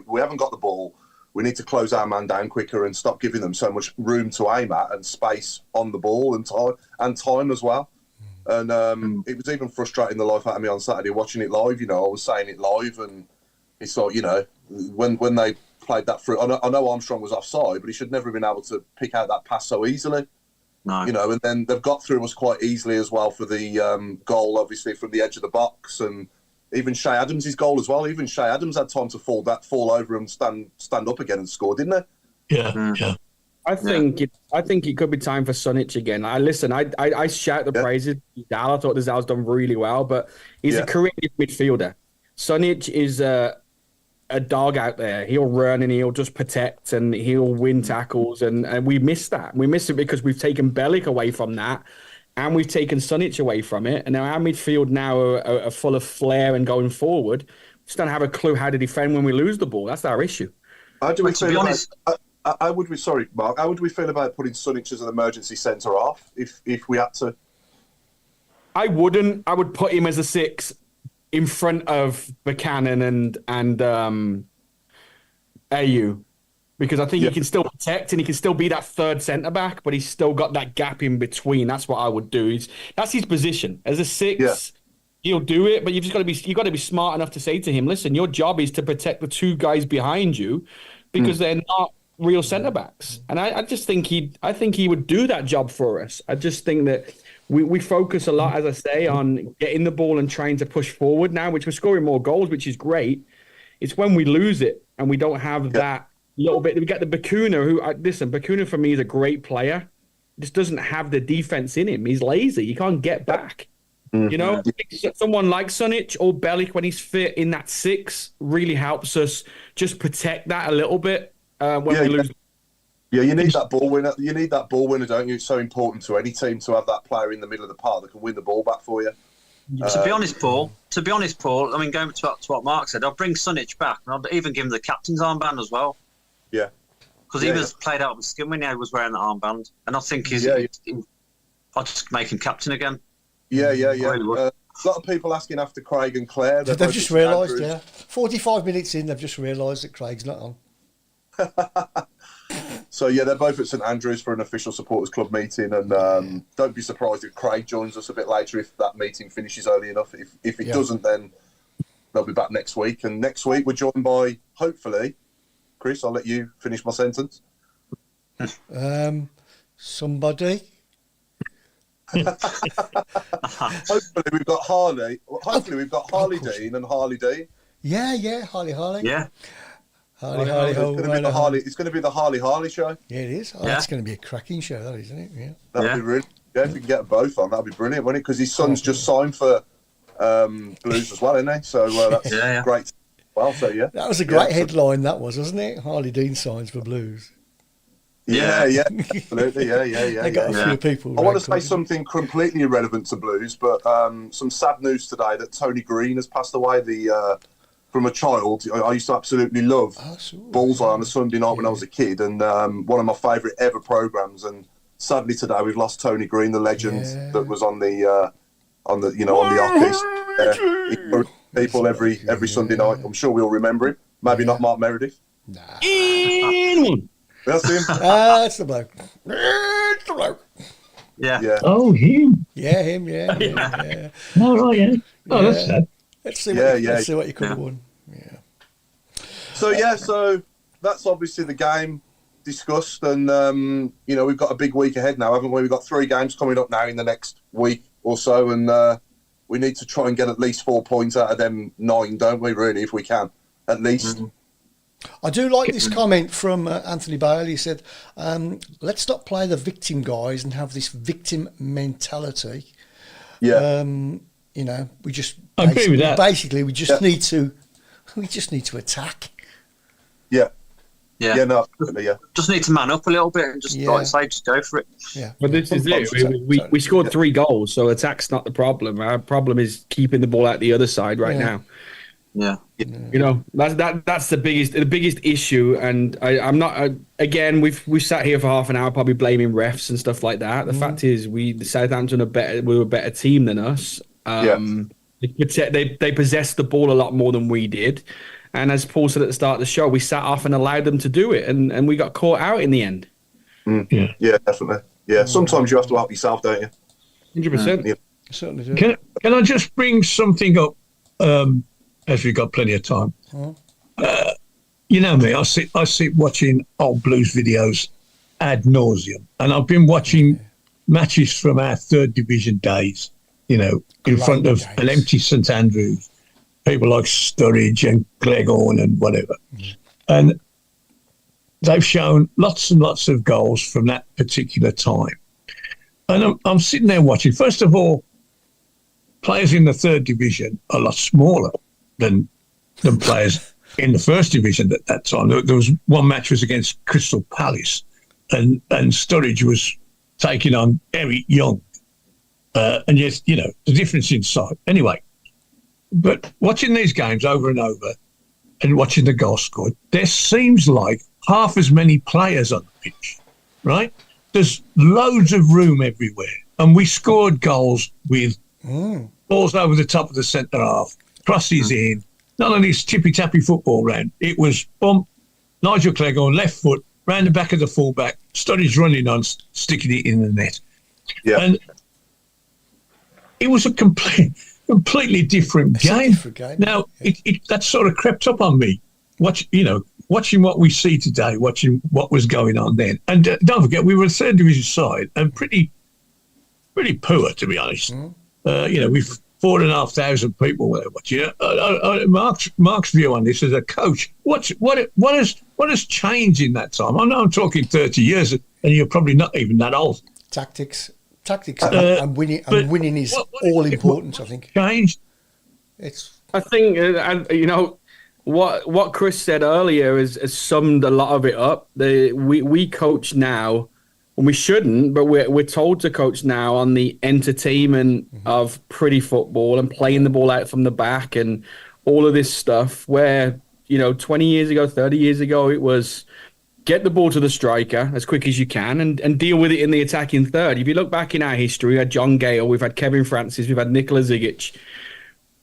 we haven't got the ball. We need to close our man down quicker and stop giving them so much room to aim at and space on the ball and time as well. And it was even frustrating the life out of me on Saturday watching it live. I was saying it live, and it's like, when they played that through. I know Armstrong was offside, but he should never have been able to pick out that pass so easily. No. You know, and then they've got through us quite easily as well for the goal, obviously, from the edge of the box, and even Shea Adams' goal as well. Even Shea Adams had time to fall over and stand up again and score, didn't they? Yeah. I think it could be time for Sunic again. I shout the praises. I thought the Zal's done really well, but he's a creative midfielder. Sunic is a dog out there. He'll run and he'll just protect and he'll win tackles, and we miss that. We miss it because we've taken Bellic away from that, and we've taken Sunic away from it. And now our midfield now are full of flair and going forward. Just don't have a clue how to defend when we lose the ball. That's our issue. How do we feel about, sorry, Mark, how would we feel about putting Sunic as an emergency centre half if we had to? I wouldn't. I would put him as a 6 in front of Buchanan and AU, because I think he can still protect and he can still be that third centre back, but he's still got that gap in between. That's what I would do. That's his position as a 6. Yeah. He'll do it, but you've got to be smart enough to say to him, listen, your job is to protect the 2 guys behind you, because they're not real centre backs. And I just think he would do that job for us. I just think that we focus a lot, as I say, on getting the ball and trying to push forward now, which we're scoring more goals, which is great. It's when we lose it and we don't have that little bit. We get the Bacuna, Bacuna for me is a great player. Just doesn't have the defense in him. He's lazy. He can't get back. You know, someone like Sunic or Bellic, when he's fit in that 6, really helps us just protect that a little bit when we lose. Yeah, you need that ball winner. You need that ball winner, don't you? It's so important to any team to have that player in the middle of the park that can win the ball back for you. To be honest, Paul. I mean, going to what Mark said, I'll bring Sunic back, and I'll even give him the captain's armband as well. Yeah, because he was played out with skin when he was wearing the armband, and I think I'll just make him captain again. Yeah. A lot of people asking after Craig and Claire. They've just realised, 45 minutes in, they've just realised that Craig's not on. So, they're both at St Andrews for an official supporters club meeting, and don't be surprised if Craig joins us a bit later if that meeting finishes early enough. If it doesn't, then they'll be back next week. And next week we're joined by, hopefully, Chris, I'll let you finish my sentence. Somebody. Hopefully we've got Harley. Hopefully we've got Harley Dean and Harley Dean. Yeah, Harley. Yeah. Harley. It's going to be the Harley show. Yeah, it is. That's going to be a cracking show, that isn't it? Yeah. That'd be really. Yeah, if we can get them both on, that'd be brilliant, wouldn't it? Because his son's just signed for Blues as well, isn't he? So that's great. Well, that was a great headline, that was, wasn't it? Harley Dean signs for Blues. Yeah, absolutely, yeah. They got a few people. I want to say something completely irrelevant to Blues, but some sad news today that Tony Green has passed away. From a child, I used to absolutely love Bullseye on a Sunday night when I was a kid, and one of my favourite ever programmes. And sadly today we've lost Tony Green, the legend that was on the office. People every Sunday night. I'm sure we all remember him. Maybe not Mark Meredith. Nah. That's him. That's the bloke. It's the bloke. Yeah. Oh, him. Yeah, him. Yeah. Oh, right, yeah. Oh, that's sad. Let's see what you could have won. Yeah. So that's obviously the game discussed, and we've got a big week ahead now, haven't we? We've got 3 games coming up now in the next week or so, and we need to try and get at least 4 points out of them 9, don't we? Really, if we can, at least. Mm-hmm. I do like this comment from Anthony Bale. He said, "Let's not play the victim guys and have this victim mentality." Yeah. We just I agree with that. Basically, we just need to attack. Yeah. No, absolutely, yeah. Just need to man up a little bit and just like I say, just go for it. Yeah. But this is it. We scored 3 goals, so attack's not the problem. Our problem is keeping the ball out the other side right now. Yeah. That's the biggest issue, and I'm not. Again, we've sat here for half an hour probably blaming refs and stuff like that. The fact is, Southampton were a better team than us. They possessed the ball a lot more than we did, and as Paul said at the start of the show, we sat off and allowed them to do it, and we got caught out in the end. Yeah, definitely. Yeah, sometimes you have to help yourself, don't you? 100%. Certainly do. Can I just bring something up? As we've got plenty of time. You know me, I sit watching old Blues videos ad nauseum, and I've been watching matches from our third division days, in front of an empty St Andrews, people like Sturridge and Gleghorn and whatever. And they've shown lots and lots of goals from that particular time. And I'm sitting there watching. First of all, players in the third division are a lot smaller than players in the first division at that time. There was one match was against Crystal Palace, and Sturridge was taking on Eric Young. And yes, the difference in size. Anyway, but watching these games over and over and watching the goal scored, there seems like half as many players on the pitch, right? There's loads of room everywhere. And we scored goals with balls over the top of the centre half, crosses in, none of this tippy-tappy football round. It was bump, Nigel Cleghorn, left foot, round the back of the fullback, Sturridge running on, sticking it in the net. Yeah. And it was a completely different game. Now, that sort of crept up on me. Watching what we see today, watching what was going on then. And don't forget, we were a third division side and pretty poor, to be honest. We've 4,500 people were watching. Mark's view on this as a coach, what has changed in that time? I know I'm talking 30 years, and you're probably not even that old. Tactics, and winning is all important. I think changed. I think what Chris said earlier has summed a lot of it up. We coach now, and we shouldn't, but we're told to coach now on the entertainment of pretty football and playing the ball out from the back and all of this stuff. Where 20 years ago, 30 years ago, it was get the ball to the striker as quick as you can and deal with it in the attacking third. If you look back in our history, we had John Gale, we've had Kevin Francis, we've had Nikola Zigic.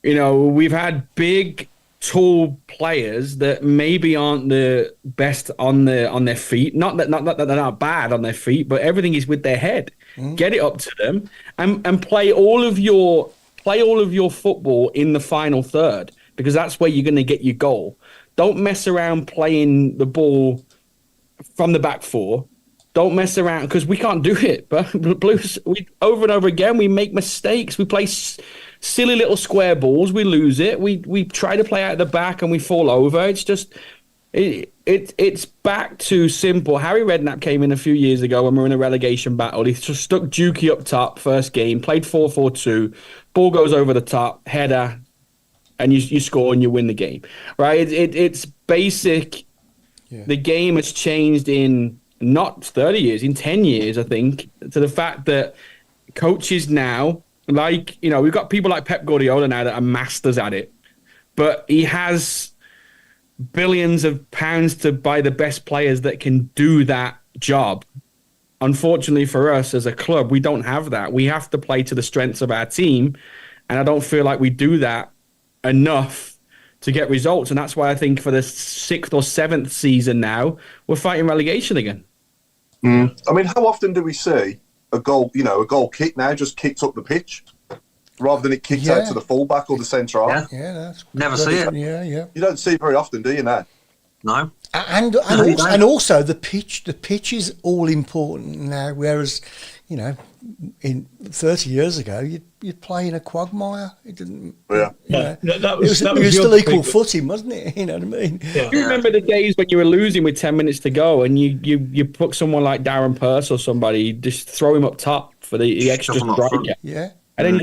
We've had big, tall players that maybe aren't the best on their feet. Not that they're not bad on their feet, but everything is with their head. Get it up to them and play all of your football in the final third, because that's where you're going to get your goal. Don't mess around playing the ball from the back four. Don't mess around, because we can't do it. But Blues, over and over again, we make mistakes. We play silly little square balls. We lose it. We try to play out the back and we fall over. It's just it's back to simple. Harry Redknapp came in a few years ago when we were in a relegation battle. He just stuck Dukey up top first game, played 4-4-2. Ball goes over the top, header, and you score and you win the game. Right? It's basic. Yeah. The game has changed in not 30 years, in 10 years, I think, to the fact that coaches now, we've got people like Pep Guardiola now that are masters at it, but he has billions of pounds to buy the best players that can do that job. Unfortunately for us as a club, we don't have that. We have to play to the strengths of our team, and I don't feel like we do that enough to get results. And that's why I think for the 6th or 7th season now, we're fighting relegation again. I mean, how often do we see a goal kick now just kicked up the pitch rather than it kicked out to the fullback or the centre half? Yeah, that's never see it. Yeah. You don't see it very often, do you now? No. And also the pitch is all important now, whereas in 30 years ago you'd play in a quagmire. It didn't. Yeah. It was still equal footing, wasn't it? You know what I mean? Yeah. You remember the days when you were losing with 10 minutes to go, and you put someone like Darren Purse or somebody, just throw him up top for the extra striker. Yeah. And then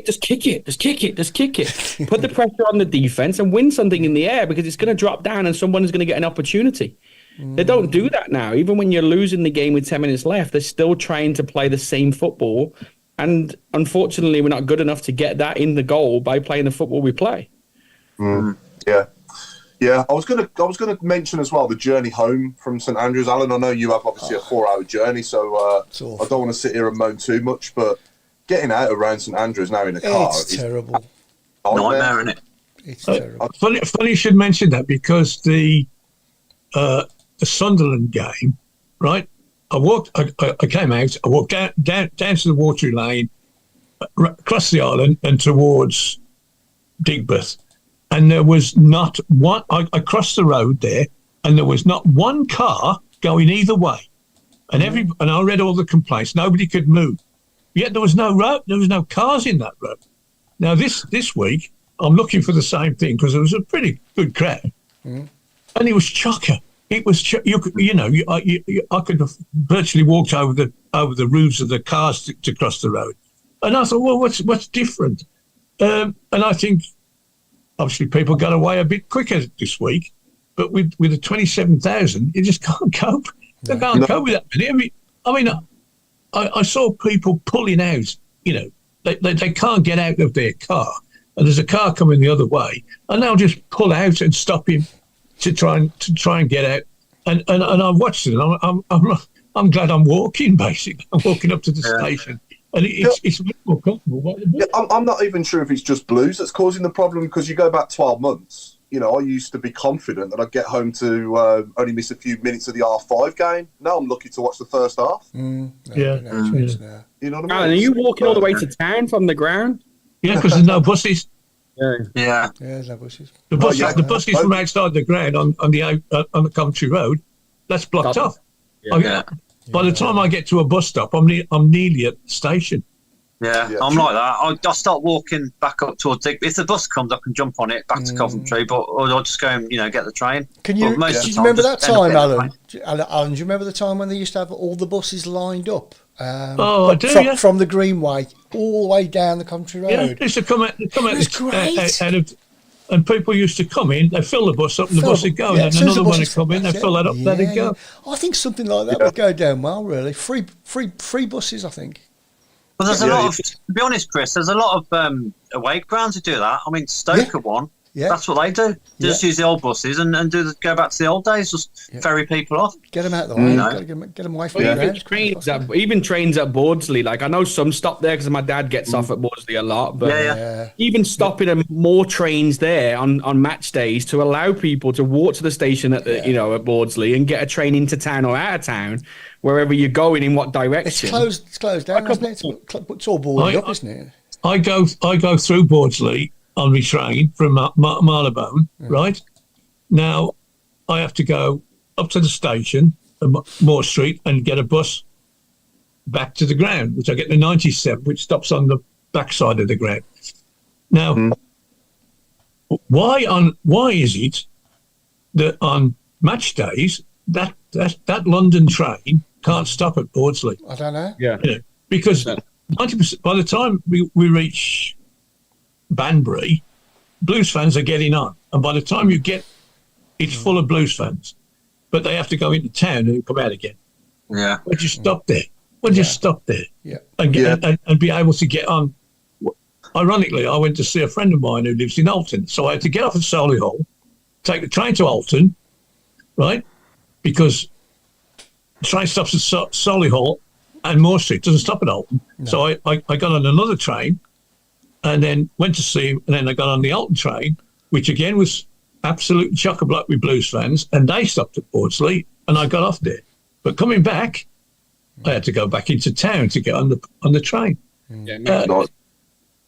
just kick it. Put the pressure on the defense and win something in the air, because it's going to drop down and someone is going to get an opportunity. They don't do that now. Even when you're losing the game with 10 minutes left, they're still trying to play the same football. And unfortunately, we're not good enough to get that in the goal by playing the football we play. Yeah. I was gonna mention as well the journey home from St Andrews. Alan, I know you have obviously a 4-hour journey, so I don't want to sit here and moan too much, but getting out around St Andrews now in a car is terrible. Nightmare, isn't it? It's terrible. Funny you should mention that, because the Sunderland game, right? I came out, I walked down to the Waterloo Lane, across the island and towards Digbeth. And there was not one, I crossed the road there, and there was not one car going either way. and and I read all the complaints. Nobody could move. Yet there was no road. There was no cars in that road. Now this week, I'm looking for the same thing because there was a pretty good crowd, and it was chocker. It was I could have virtually walked over the roofs of the cars to cross the road, and I thought, well, what's different? And I think obviously people got away a bit quicker this week, but with the 27,000, you just can't cope. They can't cope with that many. I mean, I saw people pulling out. They can't get out of their car, and there's a car coming the other way, and they'll just pull out and stop him to try and get out. And I've watched it. And I'm glad I'm walking. Basically, I'm walking up to the station, and it's much more comfortable. I'm not even sure if it's just blues that's causing the problem, because you go back 12 months. I used to be confident that I'd get home to only miss a few minutes of the R5 game. Now I'm lucky to watch the first half. You know what I mean? And are you walking all the way to town from the ground? Yeah, because there's no buses. Yeah, there's no buses. The buses from outside the ground on the Coventry Road, that's blocked off. By the time I get to a bus stop, I'm nearly at the station. Yeah, I'm like that. I start walking back up towards Digby. If the bus comes, I can jump on it back to Coventry, or I'll just go and get the train. Can you? Do you remember that time, Alan? Alan, do you remember the time when they used to have all the buses lined up? I do. From the Greenway all the way down the Country Road. Yeah, they used to come out. Out of, and people used to come in. They fill the bus up, and the bus would go. And then another one would come in. They fill that up. Let it go. I think something like that would go down well. Really, free buses. I think. Well, there's a lot of, to be honest, Chris, there's a lot of away grounds who do that. I mean, Stoke are one. Yeah. That's what they do. They just use the old buses and go back to the old days, just ferry people off. Get them out of the way. Get them away from the ground. Even trains at Bordsley. Like, I know some stop there because my dad gets off at Bordsley a lot. But even stopping more trains there on match days to allow people to walk to the station at at Bordsley and get a train into town or out of town, wherever you're going, in what direction. It's closed down, isn't it? It's all boarded up, isn't it? I go through Bordsley on my train from Marylebone, right? Now, I have to go up to the station, Moore Street, and get a bus back to the ground, which I get the 97, which stops on the backside of the ground. Now, why is it that on match days that London train can't stop at Bordsley? I don't know. Yeah, because 90%. By the time we reach Banbury, Blues fans are getting on, and by the time you get, it's full of Blues fans, but they have to go into town and come out again. Yeah, would you stop there? Would you stop there? Yeah, and be able to get on? Ironically, I went to see a friend of mine who lives in Alton, so I had to get off at Solihull, take the train to Alton, right? Because the train stops at Solihull and Moore Street, doesn't stop at Alton. No. So I got on another train and then went to see him, and then I got on the Alton train, which again was absolutely chock-a-block with Blues fans, and they stopped at Bordsley, and I got off there. But coming back, I had to go back into town to get on the train.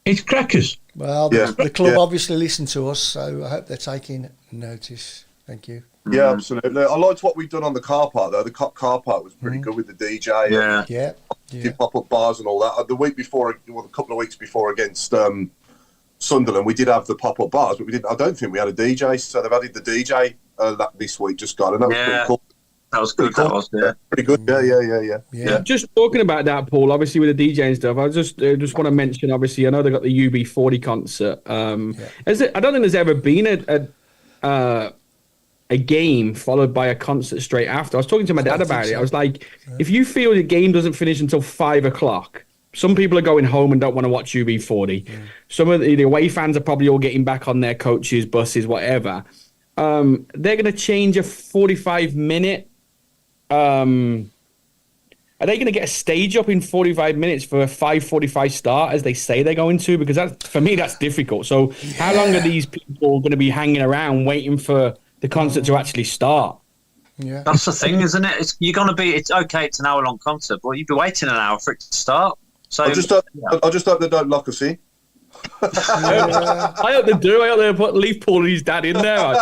It's crackers. Well, the club obviously listened to us, so I hope they're taking notice. Thank you. Yeah, absolutely. I liked what we've done on the car park, though. The car park was pretty good with the DJ. Yeah. Pop-up bars and all that. The week before, a couple of weeks before against Sunderland, we did have the pop-up bars, but we didn't. I don't think we had a DJ, so they've added the DJ this week, just got, and that was pretty cool. That was good. That was pretty good. Yeah. Just talking about that, Paul. Obviously, with the DJ and stuff, I just want to mention. Obviously, I know they got the UB40 concert. I don't think there's ever been a game followed by a concert straight after. I was talking to my dad about it. I was like, if you feel the game doesn't finish until 5:00, some people are going home and don't want to watch UB40. Some of the away fans are probably all getting back on their coaches, buses, whatever. They're going to change a 45-minute. Are they going to get a stage up in 45 minutes for a 5:45 start, as they say they're going to? Because for me, that's difficult. So how long are these people going to be hanging around waiting for the concert to actually start? Yeah, that's the thing, isn't it? It's okay. It's an hour-long concert, but you'd be waiting an hour for it to start. So I just hope they don't lock us in. I hope they do. I hope they put leave Paul and his dad in there.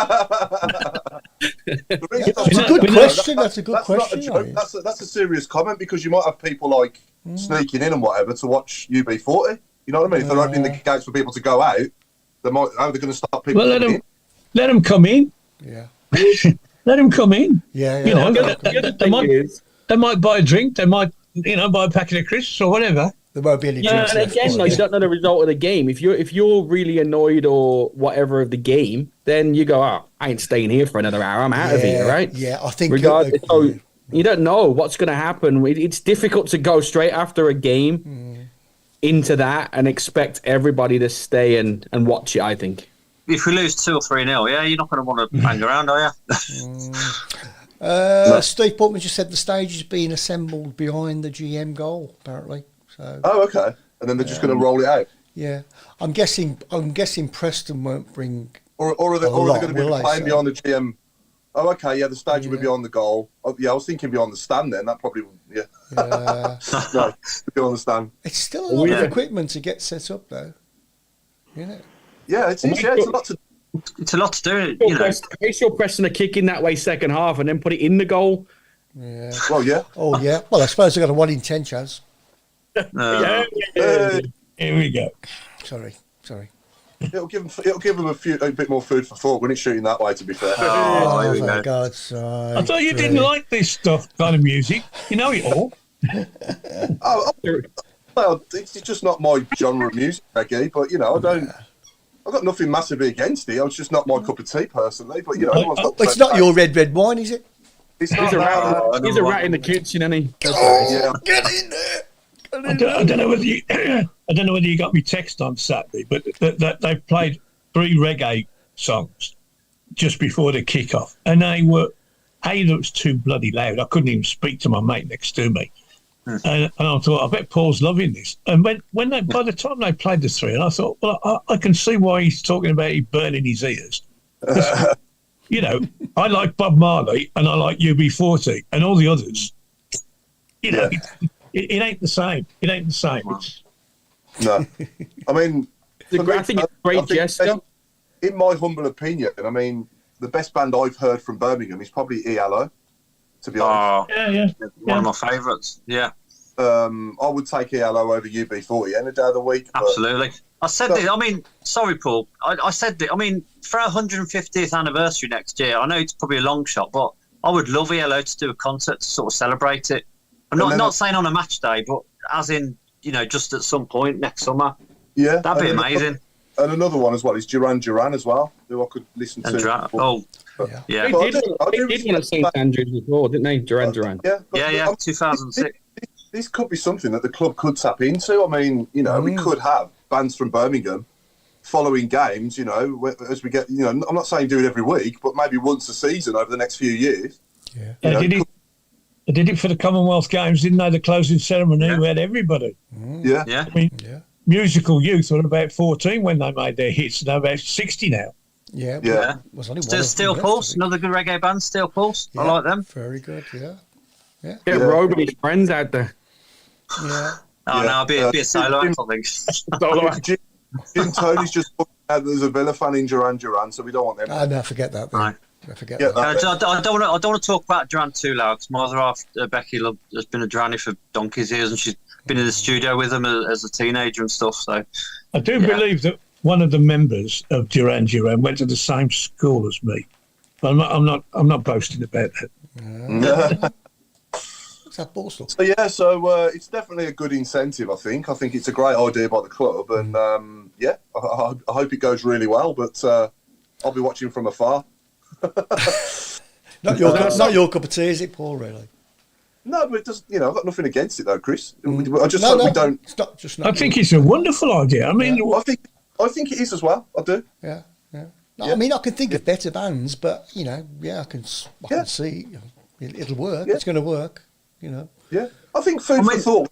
It's a good question. That's a good question. Not a joke. That's a serious comment, because you might have people like sneaking in and whatever to watch UB40. You know what I mean? If they're opening the gates for people to go out, how are they going to stop people? Well, let them come in. Yeah. Let them come in. Yeah. You know, they might buy a drink. They might, buy a packet of crisps or whatever. There won't be any drinks and again, you don't know the result of the game. If you're really annoyed or whatever of the game, then you go, I ain't staying here for another hour. I'm out of here, right? Yeah, I think. So you don't know what's going to happen. It's difficult to go straight after a game into that and expect everybody to stay and watch it, I think. If we lose 2 or 3-0, you're not going to want to hang around, are you? Steve Portman just said the stage is being assembled behind the GM goal, apparently. So. Oh, okay. And then they're just going to roll it out. Yeah, I'm guessing Preston won't bring. Or are they going to be playing behind the GM? Oh, okay. Yeah, the stage will be behind the goal. Oh, yeah, I was thinking behind the stand. Then that probably no, behind the stand. It's still a lot of equipment to get set up, though. Yeah, it's a lot to. It's a lot to do. Make sure Preston are kicking that way second half and then put it in the goal. Yeah. Well, yeah. Oh, yeah. Well, I suppose they've got a 1 in 10 chance. Here we go. Sorry. It'll give them a bit more food for thought when it's shooting that way. To be fair. Oh for God's sake! I thought you didn't like this stuff, kind of music. You know it all. Well, it's just not my genre of music, Becky. But I don't. I've got nothing massively against it. It's just not my cup of tea personally. But it's not your red wine, is it? It's He's a rat in the kitchen, isn't he? Get in there! I don't know whether you got me text on Saturday, but they played 3 reggae songs just before the kick-off, and they were that was too bloody loud. I couldn't even speak to my mate next to me, and I thought, I bet Paul's loving this. And when by the time they played the 3, and I thought, well, I can see why he's talking about he burning his ears. I like Bob Marley and I like UB40 and all the others. It ain't the same. It ain't the same. No. I mean, I think it's a great gesture. In my humble opinion, I mean, the best band I've heard from Birmingham is probably ELO, to be honest. Yeah. One of my favourites, yeah. I would take ELO over UB40 any day of the week. Absolutely. I said this. I mean, sorry, Paul. I said that. I mean, for our 150th anniversary next year, I know it's probably a long shot, but I would love ELO to do a concert to sort of celebrate it. I'm not saying on a match day, but as in, just at some point next summer. Yeah. That'd be amazing. And another one as well is Duran Duran as well, who I could listen to. They did want to St Andrews before, didn't they? Duran Duran. Yeah, 2006. This could be something that the club could tap into. I mean, we could have bands from Birmingham following games, as we get, I'm not saying do it every week, but maybe once a season over the next few years. Yeah. They did it for the Commonwealth Games, didn't they? The closing ceremony, we had everybody. Yeah. I mean, Musical Youth were about 14 when they made their hits, and they're about 60 now. Yeah. Steel Pulse, another good reggae band, Steel Pulse. I like them. Very good, yeah. Get Rob and his friends out there. Yeah. Oh, no, I'll be a solo act, I think. Jim Tony's just there's a Villa fan in Duran Duran, so we don't want them. No, forget that. Right. Forget that. I don't want to talk about Duran too loud, because my other half, Becky, has been a Duranny for donkey's years, and she's been in the studio with them as a teenager and stuff. So I do believe that one of the members of Duran Duran went to the same school as me. But I'm not boasting about that. What's that Borstal? So it's definitely a good incentive. I think it's a great idea by the club, and I hope it goes really well. But I'll be watching from afar. Not your cup of tea, is it, Paul? Really? No, but it does. I've got nothing against it though, Chris. I just hope we don't. It's not just. I think it's a wonderful idea. I mean, I think it is as well. I do. Yeah. No, I mean, I can think of better bands, but I can see it'll work. It's going to work. Yeah, I think Food for Thought.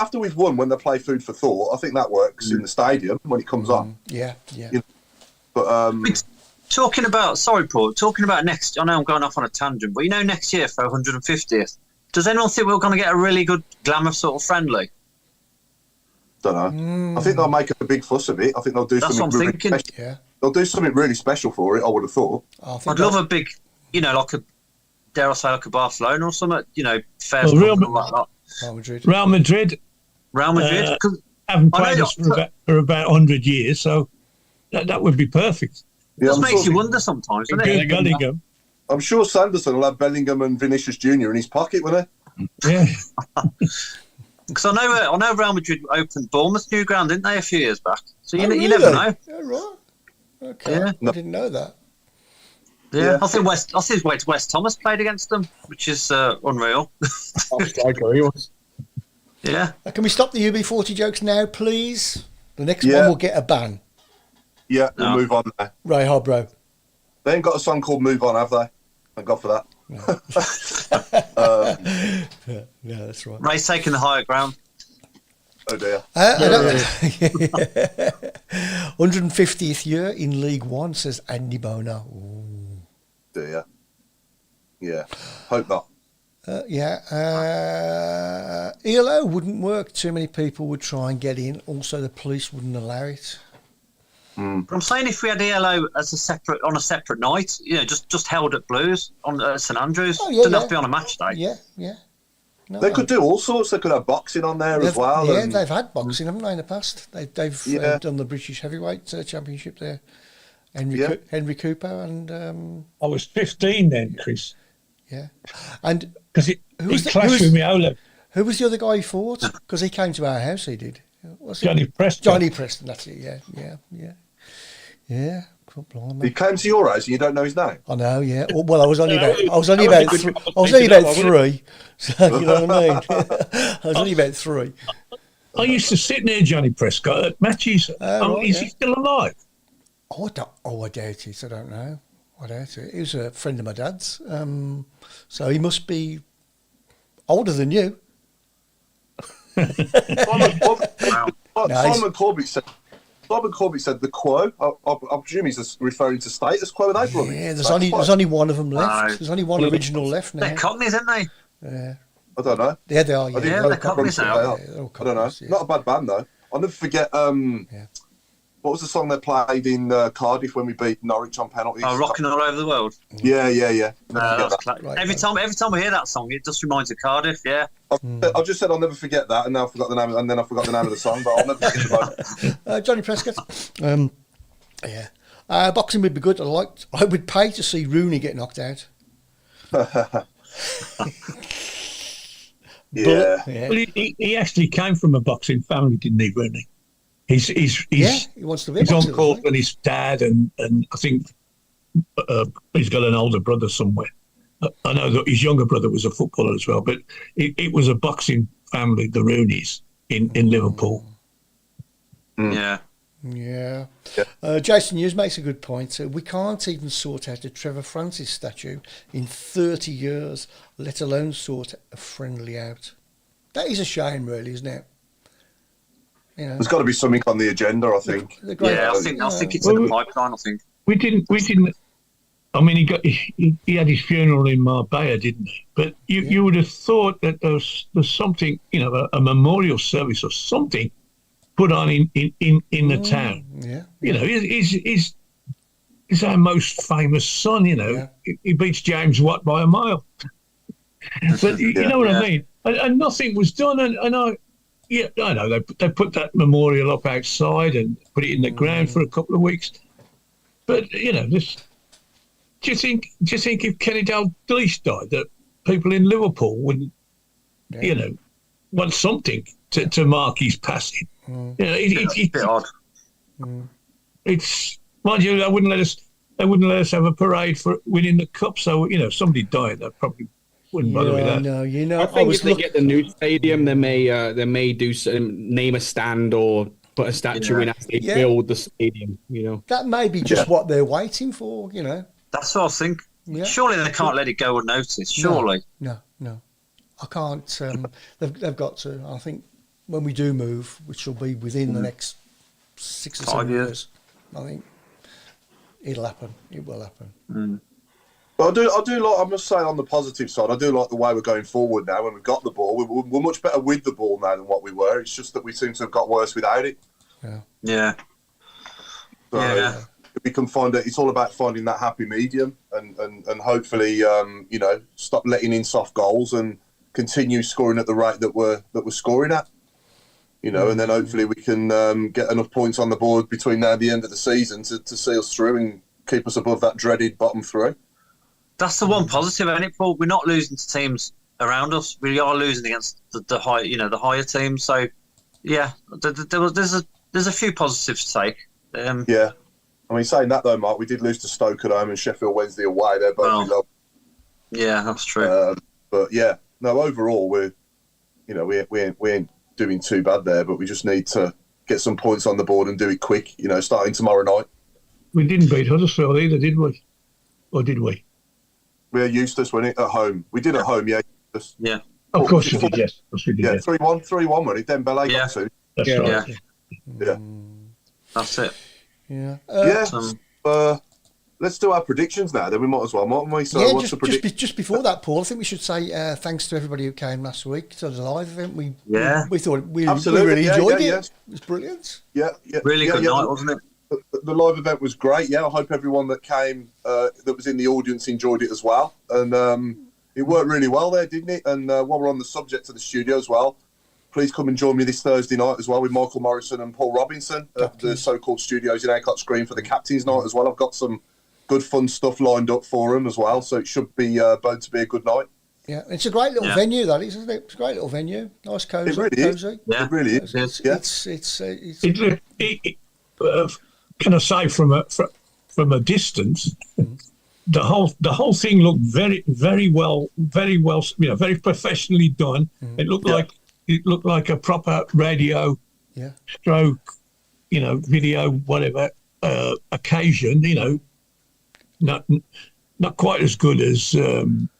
After we've won, when they play Food for Thought, I think that works in the stadium when it comes on. Yeah. But talking about next, I know I'm going off on a tangent, but next year for 150th, does anyone think we're going to get a really good glamour sort of friendly? Don't know. I think they'll make a big fuss of it. I think they'll do That's something what I'm really thinking. special. Yeah. They'll do something really special for it, I would have thought. I'd love a big, like a, dare I say, like a Barcelona or something, fairs Real like that. Real Madrid. Real Madrid. Haven't played us for about 100 years, so that would be perfect. Yeah, Just makes you wonder sometimes, doesn't it? Bellingham. I'm sure Sanderson will have Bellingham and Vinicius Jr. in his pocket, won't he? Yeah. Because I know Real Madrid opened Bournemouth's new ground, didn't they, a few years back? So you really? never know. Yeah, right. Okay. Yeah. I didn't know that. Yeah. I think West Thomas played against them, which is unreal. Yeah. Can we stop the UB40 jokes now, please? The next one will get a ban. Yeah, we'll move on now. Ray Hobro. They ain't got a song called Move On, have they? Thank God for that. Yeah, that's right. Ray's taking the higher ground. Oh dear. 150th year in League One, says Andy Bono. Ooh. Dear. Yeah. Hope not. ELO wouldn't work. Too many people would try and get in. Also, the police wouldn't allow it. But I'm saying if we had ELO as on a separate night, just held at Blues on St Andrews, doesn't have to be on a match day. Yeah. No, they could do all sorts. They could have boxing on there as well. Yeah, they've had boxing, haven't they, in the past? They've done the British Heavyweight Championship there. Henry Cooper and... I was 15 then, Chris. Yeah. And because he clashed with me O-level. Who was the other guy he fought? Because he came to our house, he did. Johnny Preston. Johnny Preston, that's it, yeah. He came to your house and you don't know his name? I know, yeah. Well, I was only about 3. So, you know what I mean? I was only about 3. I used to sit near Johnny Prescott at matches. Is he still alive? I doubt it. I don't know. I doubt it. He was a friend of my dad's. So he must be older than you. Simon Corbett said the quo. I presume he's referring to status quo. Yeah, there's only one of them left. There's only one original left now. They're Cockneys, aren't they? Yeah. I don't know. Yeah, they are. Yeah, they're Cockneys now. I don't know. Not a bad band though. I'll never forget. What was the song they played in Cardiff when we beat Norwich on penalties? Oh, Rocking All Over the World. Yeah. Right, every time we hear that song, it just reminds of Cardiff. Yeah. I just said I'll never forget that, and now I forgot the name, and then I forgot the name of the song, but I'll never forget the moment. Johnny Prescott. Boxing would be good. I would pay to see Rooney get knocked out. Yeah. Well, he actually came from a boxing family, didn't he, Rooney? He wants to be. His uncle and his dad, and I think he's got an older brother somewhere. I know that his younger brother was a footballer as well, but it was a boxing family, the Rooneys in Liverpool. Yeah. Jason Hughes makes a good point. We can't even sort out a Trevor Francis statue in 30 years, let alone sort a friendly out. That is a shame, really, isn't it? There's got to be something on the agenda, I think. I think it's in the pipeline. I think we didn't. I mean, he had his funeral in Marbella, didn't he? But you would have thought that there's something, a memorial service or something put on in the town. Yeah. He's our most famous son. He beats James Watt by a mile. But you know what I mean. And nothing was done. And I know they put that memorial up outside and put it in the ground for a couple of weeks. But do you think if Kenny Dalglish died, that people in Liverpool would, want something to mark his passing? It's a bit odd. It's, mind you, they wouldn't let us have a parade for winning the cup. So somebody died, they probably wouldn't bother with that. No, I think if they get the new stadium, they may do name a stand or put a statue in as they build the stadium. That may be just what they're waiting for. That's what I think. Yeah. Surely they can't let it go unnoticed. Surely. No. I can't. They've got to. I think when we do move, which will be within the next 6 or 7 years, I think it'll happen. It will happen. But I do like. I must say, on the positive side, I do like the way we're going forward now. When we've got the ball, we're much better with the ball now than what we were. It's just that we seem to have got worse without it. Yeah. So if we can find it, it's all about finding that happy medium, and hopefully, stop letting in soft goals and continue scoring at the rate that we're scoring at. And then hopefully we can get enough points on the board between now and the end of the season to see us through and keep us above that dreaded bottom three. That's the one positive, isn't it, Paul? We're not losing to teams around us. We are losing against the high, the higher teams. So, yeah, there's a few positives to take. Yeah, I mean, saying that though, Mark, we did lose to Stoke at home and Sheffield Wednesday away. They're both below. Yeah, that's true. But yeah, no, overall we ain't doing too bad there. But we just need to get some points on the board and do it quick. Starting tomorrow night. We didn't beat Huddersfield either, did we? Or did we? We're Eustace, wasn't it, at home? We did at home, yeah. Eustace. Yeah. Of course we did, yes. Of course we did, yeah, 3-1, wasn't it? Dembele got two. That's right. Yeah. That's it. Yeah. Let's do our predictions now, then we might as well, mightn't we? So what's the prediction? Just before that, Paul, I think we should say thanks to everybody who came last week to the live event. We thought we really enjoyed it. Yeah. It was brilliant. Yeah. Really good night, wasn't it? The live event was great. Yeah, I hope everyone that came, that was in the audience, enjoyed it as well. And it worked really well there, didn't it? And while we're on the subject of the studio as well, please come and join me this Thursday night as well with Michael Morrison and Paul Robinson at the so-called studios in Acott Green for the Captain's Night as well. I've got some good fun stuff lined up for them as well, so it should be bound to be a good night. Yeah, it's a great little venue, that is, isn't it? It's a great little venue. Nice, cosy. It really is. Yeah. It really is. Can I say from a distance, the whole thing looked very, very well, very professionally done. It looked like a proper radio, stroke, video, whatever occasion. Not quite as good as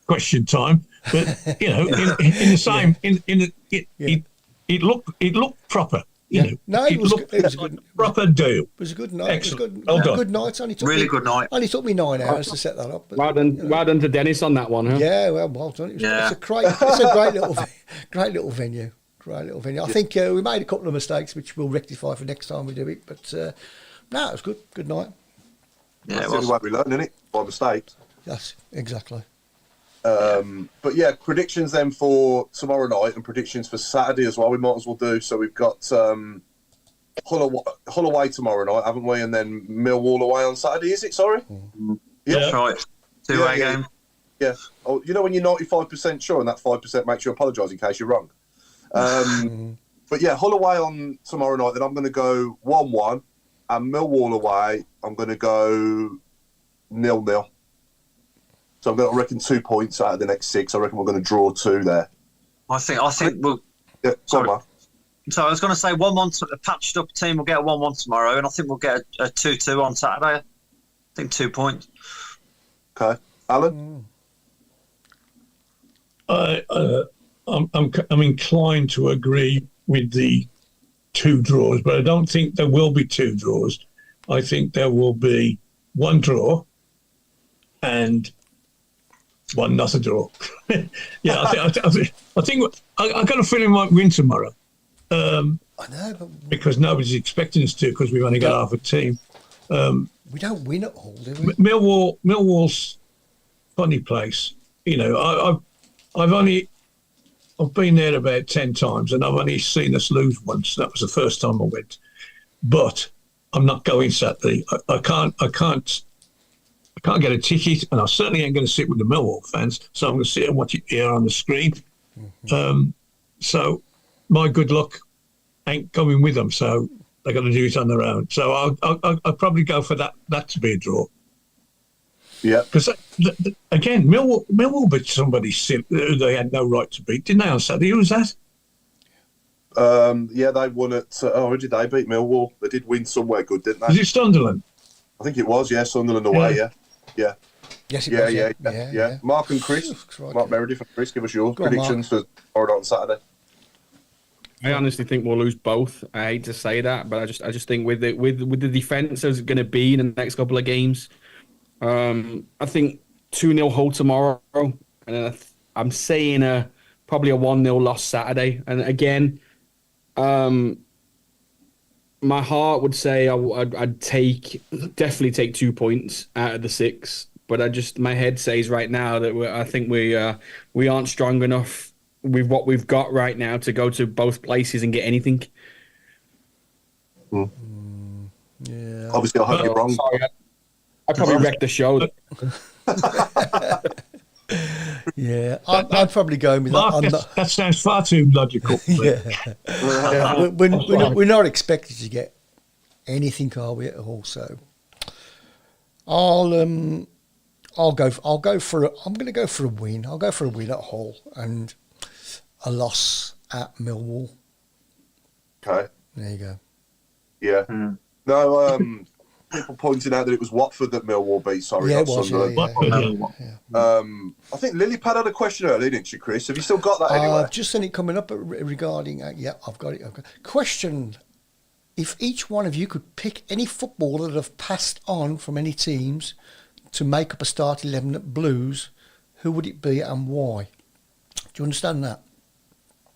Question Time, but in the same it looked proper. It was a good proper deal. It was a good night. Excellent. It was a good night. Good night. Only took me 9 hours to set that up. But, well done to Dennis on that one, huh? Yeah, well done. It's a great little venue. Great little venue. I think we made a couple of mistakes, which we'll rectify for next time we do it. But no, it was good. Good night. Yeah, that's the only way we learn, isn't it? By mistakes. Yes, exactly. But yeah, predictions then for tomorrow night and predictions for Saturday as well. We might as well do. So we've got Hull away tomorrow night, haven't we? And then Millwall away on Saturday. Is it? Sorry. Yeah, that's right. Two-way game. Yeah. Oh, when you're 95% sure, and that 5% makes you apologise in case you're wrong. But yeah, Hull away on tomorrow night. Then I'm going to go 1-1, and Millwall away, I'm going to go 0-0. So I reckon 2 points out of the next 6. I reckon we're going to draw 2 there. I think we'll. Yeah, sorry. So I was going to say 1-1. A patched up team will get a 1-1 tomorrow, and I think we'll get a 2-2 on Saturday. I think 2 points. Okay, Alan. I'm inclined to agree with the 2 draws, but I don't think there will be 2 draws. I think there will be 1 draw and 1 not a draw. Yeah, I think I got a feeling we might win tomorrow. I know, but because nobody's expecting us to, because we've only got half a team. We don't win at all, do we? Millwall's funny place. I've been there about 10 times, and I've only seen us lose once. That was the first time I went. But I'm not going Saturday. I can't get a ticket, and I certainly ain't going to sit with the Millwall fans. So I'm going to sit and watch it here on the screen. So my good luck ain't going with them. So they're going to do it on their own. So I'll probably go for that to be a draw. Yeah. Because again, Millwall beat somebody who they had no right to beat, didn't they, on Saturday? Who was that? Yeah, they won at. Who did they beat? Millwall. They did win somewhere good, didn't they? Was it Sunderland? I think it was. Yeah, Sunderland away. Yeah. Yes, it was. Yeah. Mark and Chris, Mark Meredith and Chris, give us your predictions for tomorrow on Saturday. I honestly think we'll lose both. I hate to say that, but I just think with the defence as it's going to be in the next couple of games, I think 2-0 Hull tomorrow, and then I'm saying probably a 1-0 loss Saturday. And again, my heart would say I'd definitely take 2 points out of the 6, but my head says right now that I think we aren't strong enough with what we've got right now to go to both places and get anything. Yeah. Obviously, I hope you're wrong. Sorry, I probably wrecked the show. Yeah, I'd probably go with Mark, that. that sounds far too logical. Yeah. We're not expected to get anything, are we, at all? So I'm going to go for a win. I'll go for a win at Hull and a loss at Millwall. Okay. There you go. Yeah. No, people pointing out that it was Watford that Millwall beat. Sorry, Yeah, not it was. Sunderland. Yeah. I think Lilypad had a question earlier, didn't she, Chris? Have you still got that anyway? I've just seen it coming up regarding. Yeah, I've got it. Question: if each one of you could pick any footballer that have passed on from any teams to make up a start 11 at Blues, who would it be and why? Do you understand that?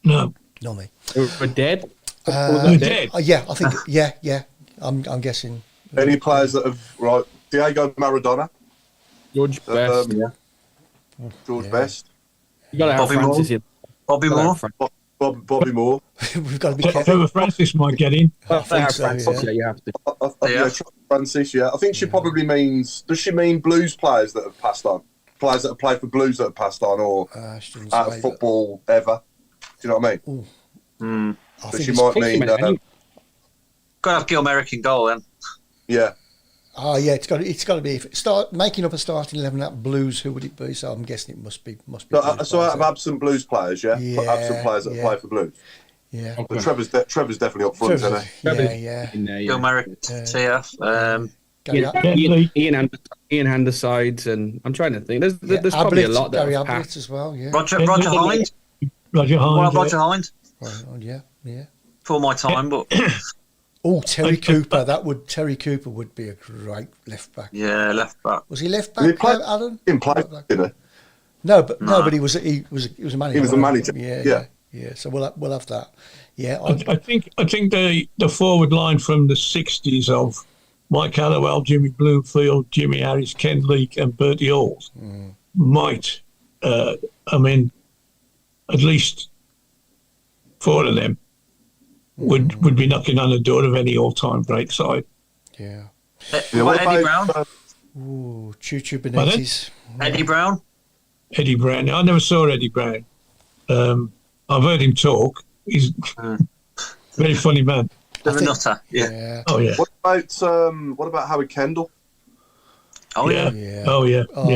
No. Not me. We're dead. We're dead. Yeah, I think. Yeah. I'm guessing. Any players that have Diego Maradona, George Best. George Best, You got to have Bobby Francis Moore. in. Bobby Moore. Bobby Moore. We've got to be careful. Trevor Francis might get in. I think so, Francis, yeah. you have to. Yeah, Francis. Yeah, I think she probably means. Does she mean Blues players that have passed on? Players that have played for Blues that have passed on, or She didn't out say of football ever? Do you know what I mean? I So think she it's- might mean. Got to have Gilmerick in goal then. Yeah. Oh yeah, it's got to be. If start making up a starting 11 at Blues, who would it be? So I'm guessing it must be. Blues So players, out of absent Blues players, yeah, Yeah, absent players that have played for Blues. Yeah. But Trevor's definitely up front, isn't he? Yeah. In there, yeah. Gilmerick, TF. Ian Handesides, and I'm trying to think. There's probably a lot that Gary have Ablett passed. as well. Yeah. Roger Hind. Roger Well, Hind. Roger Hind. Right, yeah. For my time, but Oh, Terry Cooper. Terry Cooper would be a great left back. yeah, left back. Was he left Did he back, play? Alan? Didn't play, did he? No, but he was a manager. He was a manager, Yeah. So we'll have that. Yeah. I think the forward line from the 60s of Mike Hallowell, Jimmy Bloomfield, Jimmy Harris, Ken Leake, and Bertie Halls might. At least 4 of them would be knocking on the door of any all-time great side. Yeah. What Eddie Browne? Ooh, Choo Choo Benitez. Eddie Browne? Eddie Browne. I never saw Eddie Browne. I've heard him talk. He's a very funny man. The nutter. Yeah. Oh yeah. What about Howard Kendall? Oh yeah. Yeah. Oh yeah. Oh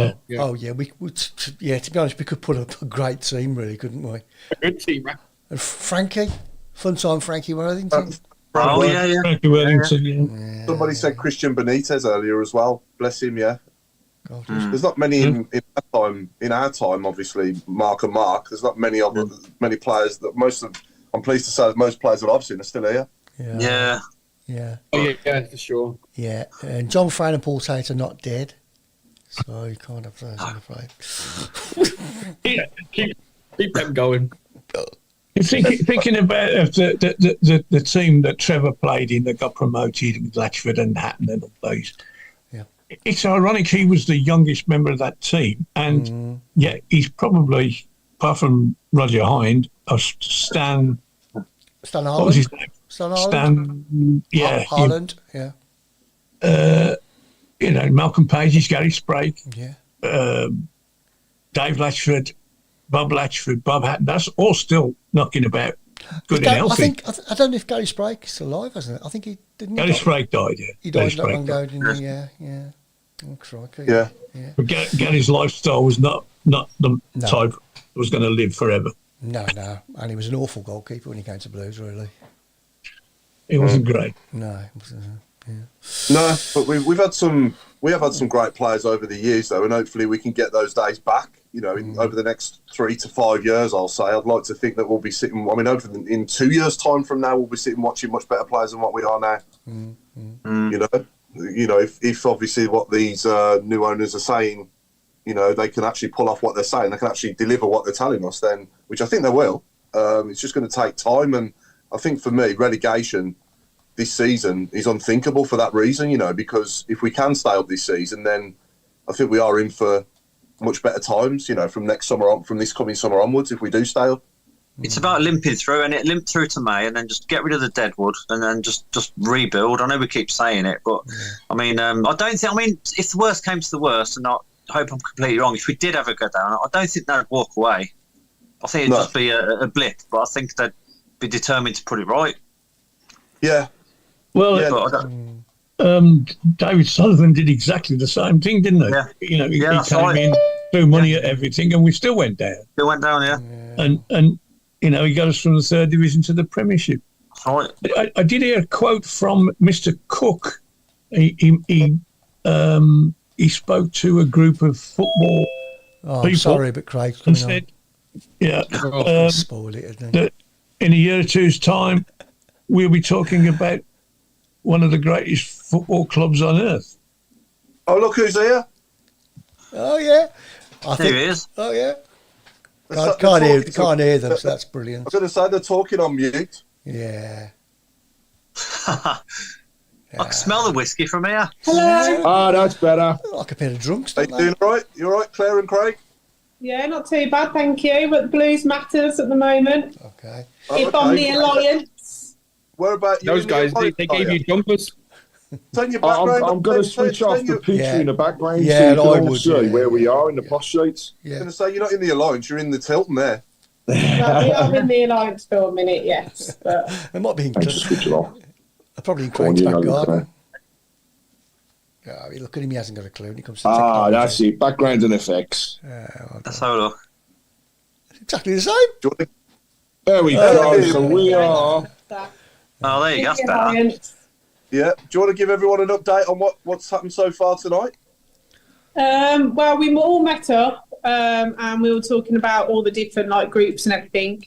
yeah. To be honest, we could put up a great team, really, couldn't we? Good team, right? And Frankie, fun time, Frankie Worthington. Oh yeah. Frankie Worthington. Yeah. Somebody said Christian Benitez earlier as well. Bless him, yeah. God, There's not many in our time, obviously, Mark and Mark. There's not many players I'm pleased to say that most players that I've seen are still here. Yeah. Yeah. Oh, yeah, for sure. Yeah. And John Fran and Paul Tate are not dead, so you can't have those, I'm afraid. Keep them going. Thinking about the team that Trevor played in that got promoted with Latchford and Hatton and all those. Yeah. It's ironic he was the youngest member of that team, and he's probably, apart from Roger Hind, Stan. Stan What was his Harland. name? Stan Harland. Stan. Yeah. Harland. Yeah. Malcolm Page's Gary Sprague. Yeah. Dave Latchford, Bob Latchford, Bob Hatton. That's all still knocking about, good and healthy. I don't know if Gary Sprague is alive, hasn't it? I think he didn't. Gary Sprague died. Yeah. He Gary died not Sprague long ago, didn't he? Yeah. Oh, crikey. Yeah. But Gary's lifestyle was not the type that was going to live forever. No. And he was an awful goalkeeper when he came to Blues, really. It wasn't great. No. It wasn't, No, but we have had some great players over the years though, and hopefully we can get those days back. Over the next 3 to 5 years, I'll say. I'd like to think that we'll be sitting. In 2 years' time from now, we'll be sitting watching much better players than what we are now. If obviously what these new owners are saying, you know, they can actually pull off what they're saying, they can actually deliver what they're telling us, then, which I think they will. It's just going to take time. And I think for me, relegation this season is unthinkable for that reason, you know, because if we can stay up this season, then I think we are in for much better times, you know, from next summer on, from this coming summer onwards, if we do stay up. It's about limping through, and it limp through to May, and then just get rid of the deadwood, and then just rebuild. I know we keep saying it, but I mean, I don't think. I mean, if the worst came to the worst, and I hope I'm completely wrong, if we did ever go down, I don't think they'd walk away. I think it'd just be a blip, but I think they'd be determined to put it right. Yeah. Well, David Sullivan did exactly the same thing, didn't he? Yeah. You know, he came in, threw money at everything, and we still went down. Still went down, And you know, he got us from the 3rd division to the Premiership. Right. I did hear a quote from Mr. Cook. He spoke to a group of football people. I'm sorry, but Craig's and coming said, spoil it, isn't it? that in a year or two's time, we'll be talking about one of the greatest football clubs on earth. Oh, look who's here. Oh, yeah. There he is. Oh, yeah. Can't hear them, so that's brilliant. I was going to say they're talking on mute. Yeah. I can smell the whiskey from here. Hello. Oh, that's better. Like a pair of drunks, Are don't you they? doing all right? You all right, Claire and Craig? Yeah, not too bad, thank you. But the Blues matters at the moment. Okay. If I'm the Alliance. Where about you? Those guys, they gave you jumpers. Turn your background I'm going to switch off the picture Yeah. in the background Yeah, so you can I all would, see yeah. where we are in the post sheets. I'm Yeah. going to say you're not in the Alliance, you're in the Tilton there. No, we are in the Alliance for a minute, yes. But It might be in Thanks for switching off. probably in Go on, Craig's you back know, garden. Claire. Yeah, look at him, he hasn't got a clue when it comes to technology. Ah, that's it. Background and effects. Let's have a look. Exactly the same. Do you want to- There we go. So we are. Oh, there you go. That's better. Alliance. Yeah. Do you want to give everyone an update on what's happened so far tonight? Well, we all met up and we were talking about all the different like groups and everything.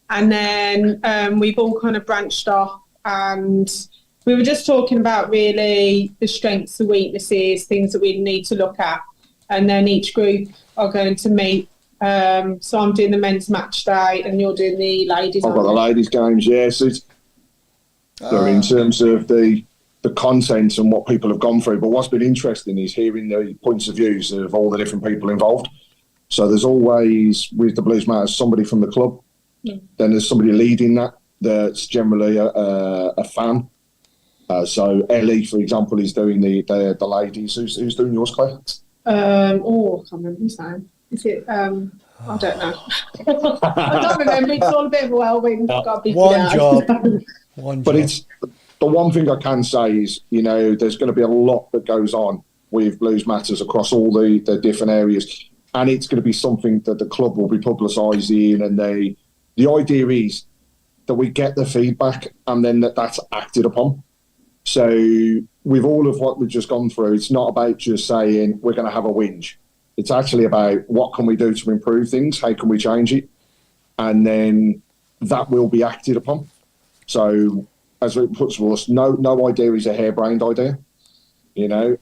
And then we've all kind of branched off and we were just talking about really the strengths and weaknesses, things that we need to look at. And then each group are going to meet. So I'm doing the men's match day and you're doing the ladies. I've got the aren't you? ladies' games, yes. So in terms of the content and what people have gone through. But what's been interesting is hearing the points of views of all the different people involved. So there's always, with the Blues Matters, somebody from the club. Yeah. Then there's somebody leading that's generally a fan. So Ellie, for example, is doing the ladies. Who's doing yours, Claire? I can't remember his name. Is it? I don't know. I don't remember. It's all a bit of a whirlwind. One job. But it's the one thing I can say is, you know, there's going to be a lot that goes on with Blues Matters across all the different areas, and it's going to be something that the club will be publicising. And the idea is that we get the feedback and then that's acted upon. So with all of what we've just gone through, it's not about just saying we're going to have a whinge. It's actually about what can we do to improve things, how can we change it, and then that will be acted upon. So as it puts to us, no idea is a harebrained idea. You know,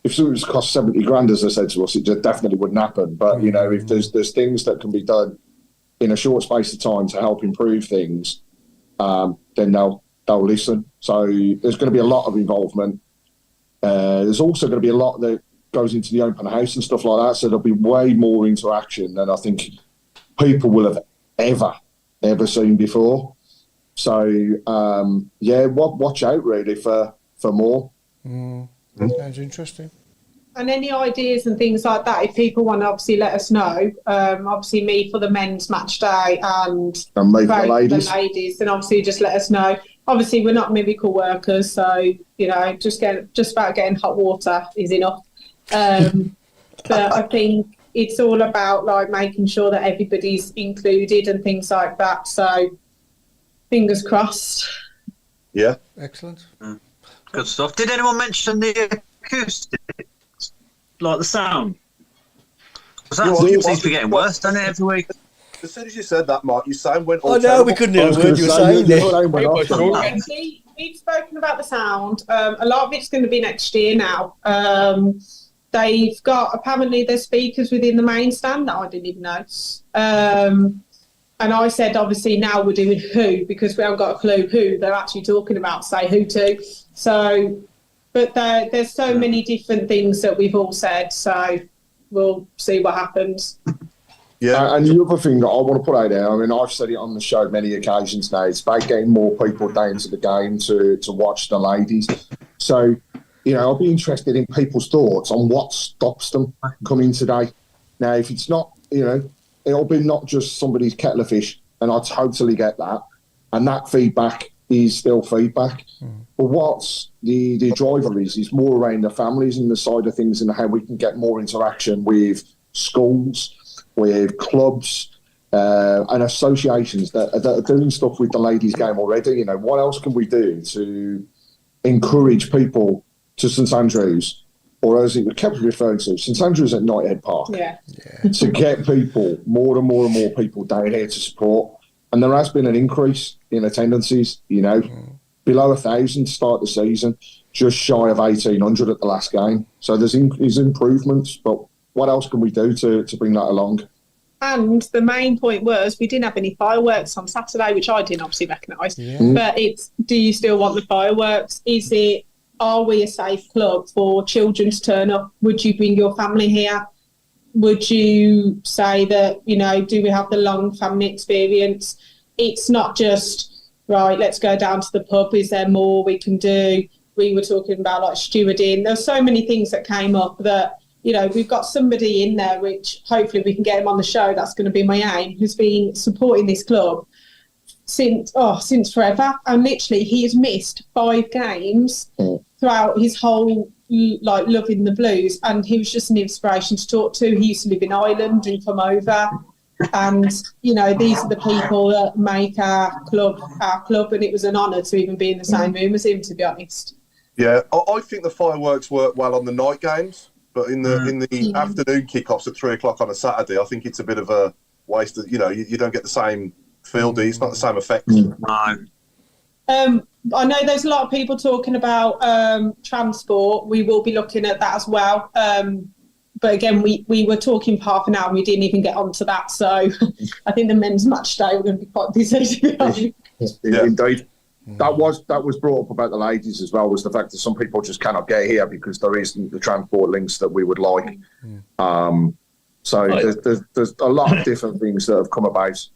if something was cost 70 grand, as I said to us, it just definitely wouldn't happen. But you know, if there's things that can be done in a short space of time to help improve things, then they'll listen. So there's going to be a lot of involvement. There's also going to be a lot that goes into the open house and stuff like that. So there'll be way more interaction than I think people will have ever seen before. So watch out really for more. Sounds interesting. And any ideas and things like that, if people want to obviously let us know. Obviously me for the men's match day and me for Craig the for the ladies, then obviously just let us know. Obviously we're not miracle workers, so you know, just about getting hot water is enough. But I think it's all about like making sure that everybody's included and things like that. So fingers crossed. Yeah. Excellent. Good stuff. Did anyone mention the acoustics? Like the sound? Because that seems to be getting worse, doesn't it, every week? As soon as you said that, Mark, your sound went all Oh no, terrible. we couldn't hear a word you were saying there. We've spoken about the sound. A lot of it's going to be next year now. they've got, apparently there's speakers within the main stand that I didn't even know. And I said, obviously, now we're doing who, because we haven't got a clue who they're actually talking about, say who to. So, but there's so many different things that we've all said, so we'll see what happens. Yeah, and the other thing that I want to put out there, I mean, I've said it on the show many occasions now, it's about getting more people down to the game to watch the ladies. So, I'll be interested in people's thoughts on what stops them coming today. Now, if it's not, it'll be not just somebody's kettle of fish, and I totally get that. And that feedback is still feedback. But what's the driver is more around the families and the side of things and how we can get more interaction with schools, with clubs and associations that are doing stuff with the ladies' game already. What else can we do to encourage people to St Andrews, or as it kept referring to, St Andrews at Knighthead Park, to get people, more and more and more people down here to support. And there has been an increase in attendances, below 1,000 to start the season, just shy of 1,800 at the last game. So there's improvements, but what else can we do to bring that along? And the main point was we didn't have any fireworks on Saturday, which I didn't obviously recognise. But it's, do you still want the fireworks? Are we a safe club for children to turn up? Would you bring your family here? Would you say that, do we have the long family experience? It's not just, right, let's go down to the pub. Is there more we can do? We were talking about like stewarding. There's so many things that came up that, we've got somebody in there, which hopefully we can get him on the show. That's going to be my aim, who's been supporting this club since forever. And literally he has missed 5 games throughout his whole loving the Blues, and he was just an inspiration to talk to. He used to live in Ireland and come over, and these are the people that make our club, and it was an honour to even be in the same room as him, to be honest. Yeah, I think the fireworks work well on the night games, but in the afternoon kickoffs at 3 o'clock on a Saturday, I think it's a bit of a waste of, you don't get the same feel, do you? It's not the same effect. No. I know there's a lot of people talking about transport. We will be looking at that as well. But again, we were talking for half an hour and we didn't even get onto that. So I think the men's match day we're going to be quite busy, to be honest. Indeed. That was brought up about the ladies as well, was the fact that some people just cannot get here because there isn't the transport links that we would like. So there's a lot of different things that have come about.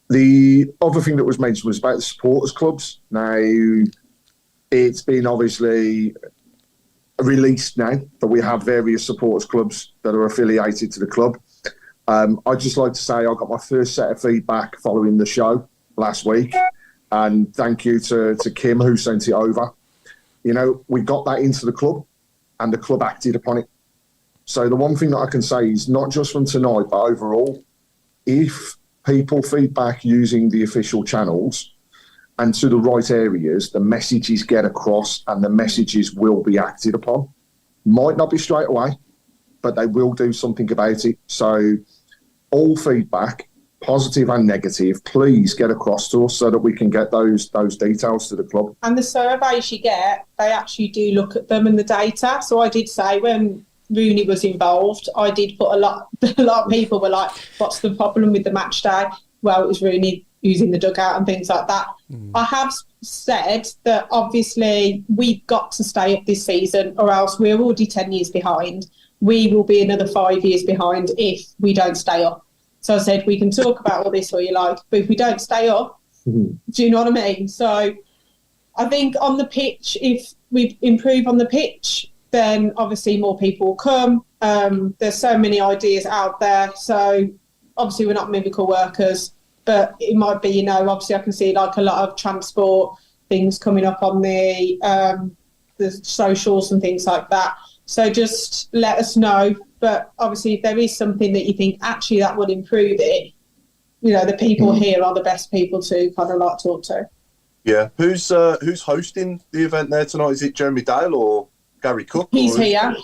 The other thing that was mentioned was about the supporters clubs. Now, it's been obviously released now that we have various supporters clubs that are affiliated to the club. I'd just like to say I got my first set of feedback following the show last week, and thank you to Kim who sent it over. We got that into the club and the club acted upon it. So the one thing that I can say is not just from tonight, but overall, if people feedback using the official channels and to the right areas, the messages get across and the messages will be acted upon. Might not be straight away, but they will do something about it. So all feedback, positive and negative, please get across to us so that we can get those details to the club. And the surveys you get, they actually do look at them and the data. So I did say when Rooney was involved, I did put a lot of people were like, what's the problem with the match day? Well, it was Rooney using the dugout and things like that. I have said that obviously we've got to stay up this season or else we're already 10 years behind. We will be another 5 years behind if we don't stay up. So I said, we can talk about all this all you like, but if we don't stay up, do you know what I mean? So I think on the pitch, if we improve on the pitch, then obviously more people will come. There's so many ideas out there. So obviously we're not miracle workers, but it might be, obviously I can see like a lot of transport things coming up on the socials and things like that. So just let us know. But obviously if there is something that you think actually that would improve it, the people here are the best people to kind of like talk to. Yeah. Who's hosting the event there tonight? Is it Jeremy Dale or Gary Cook? He's here.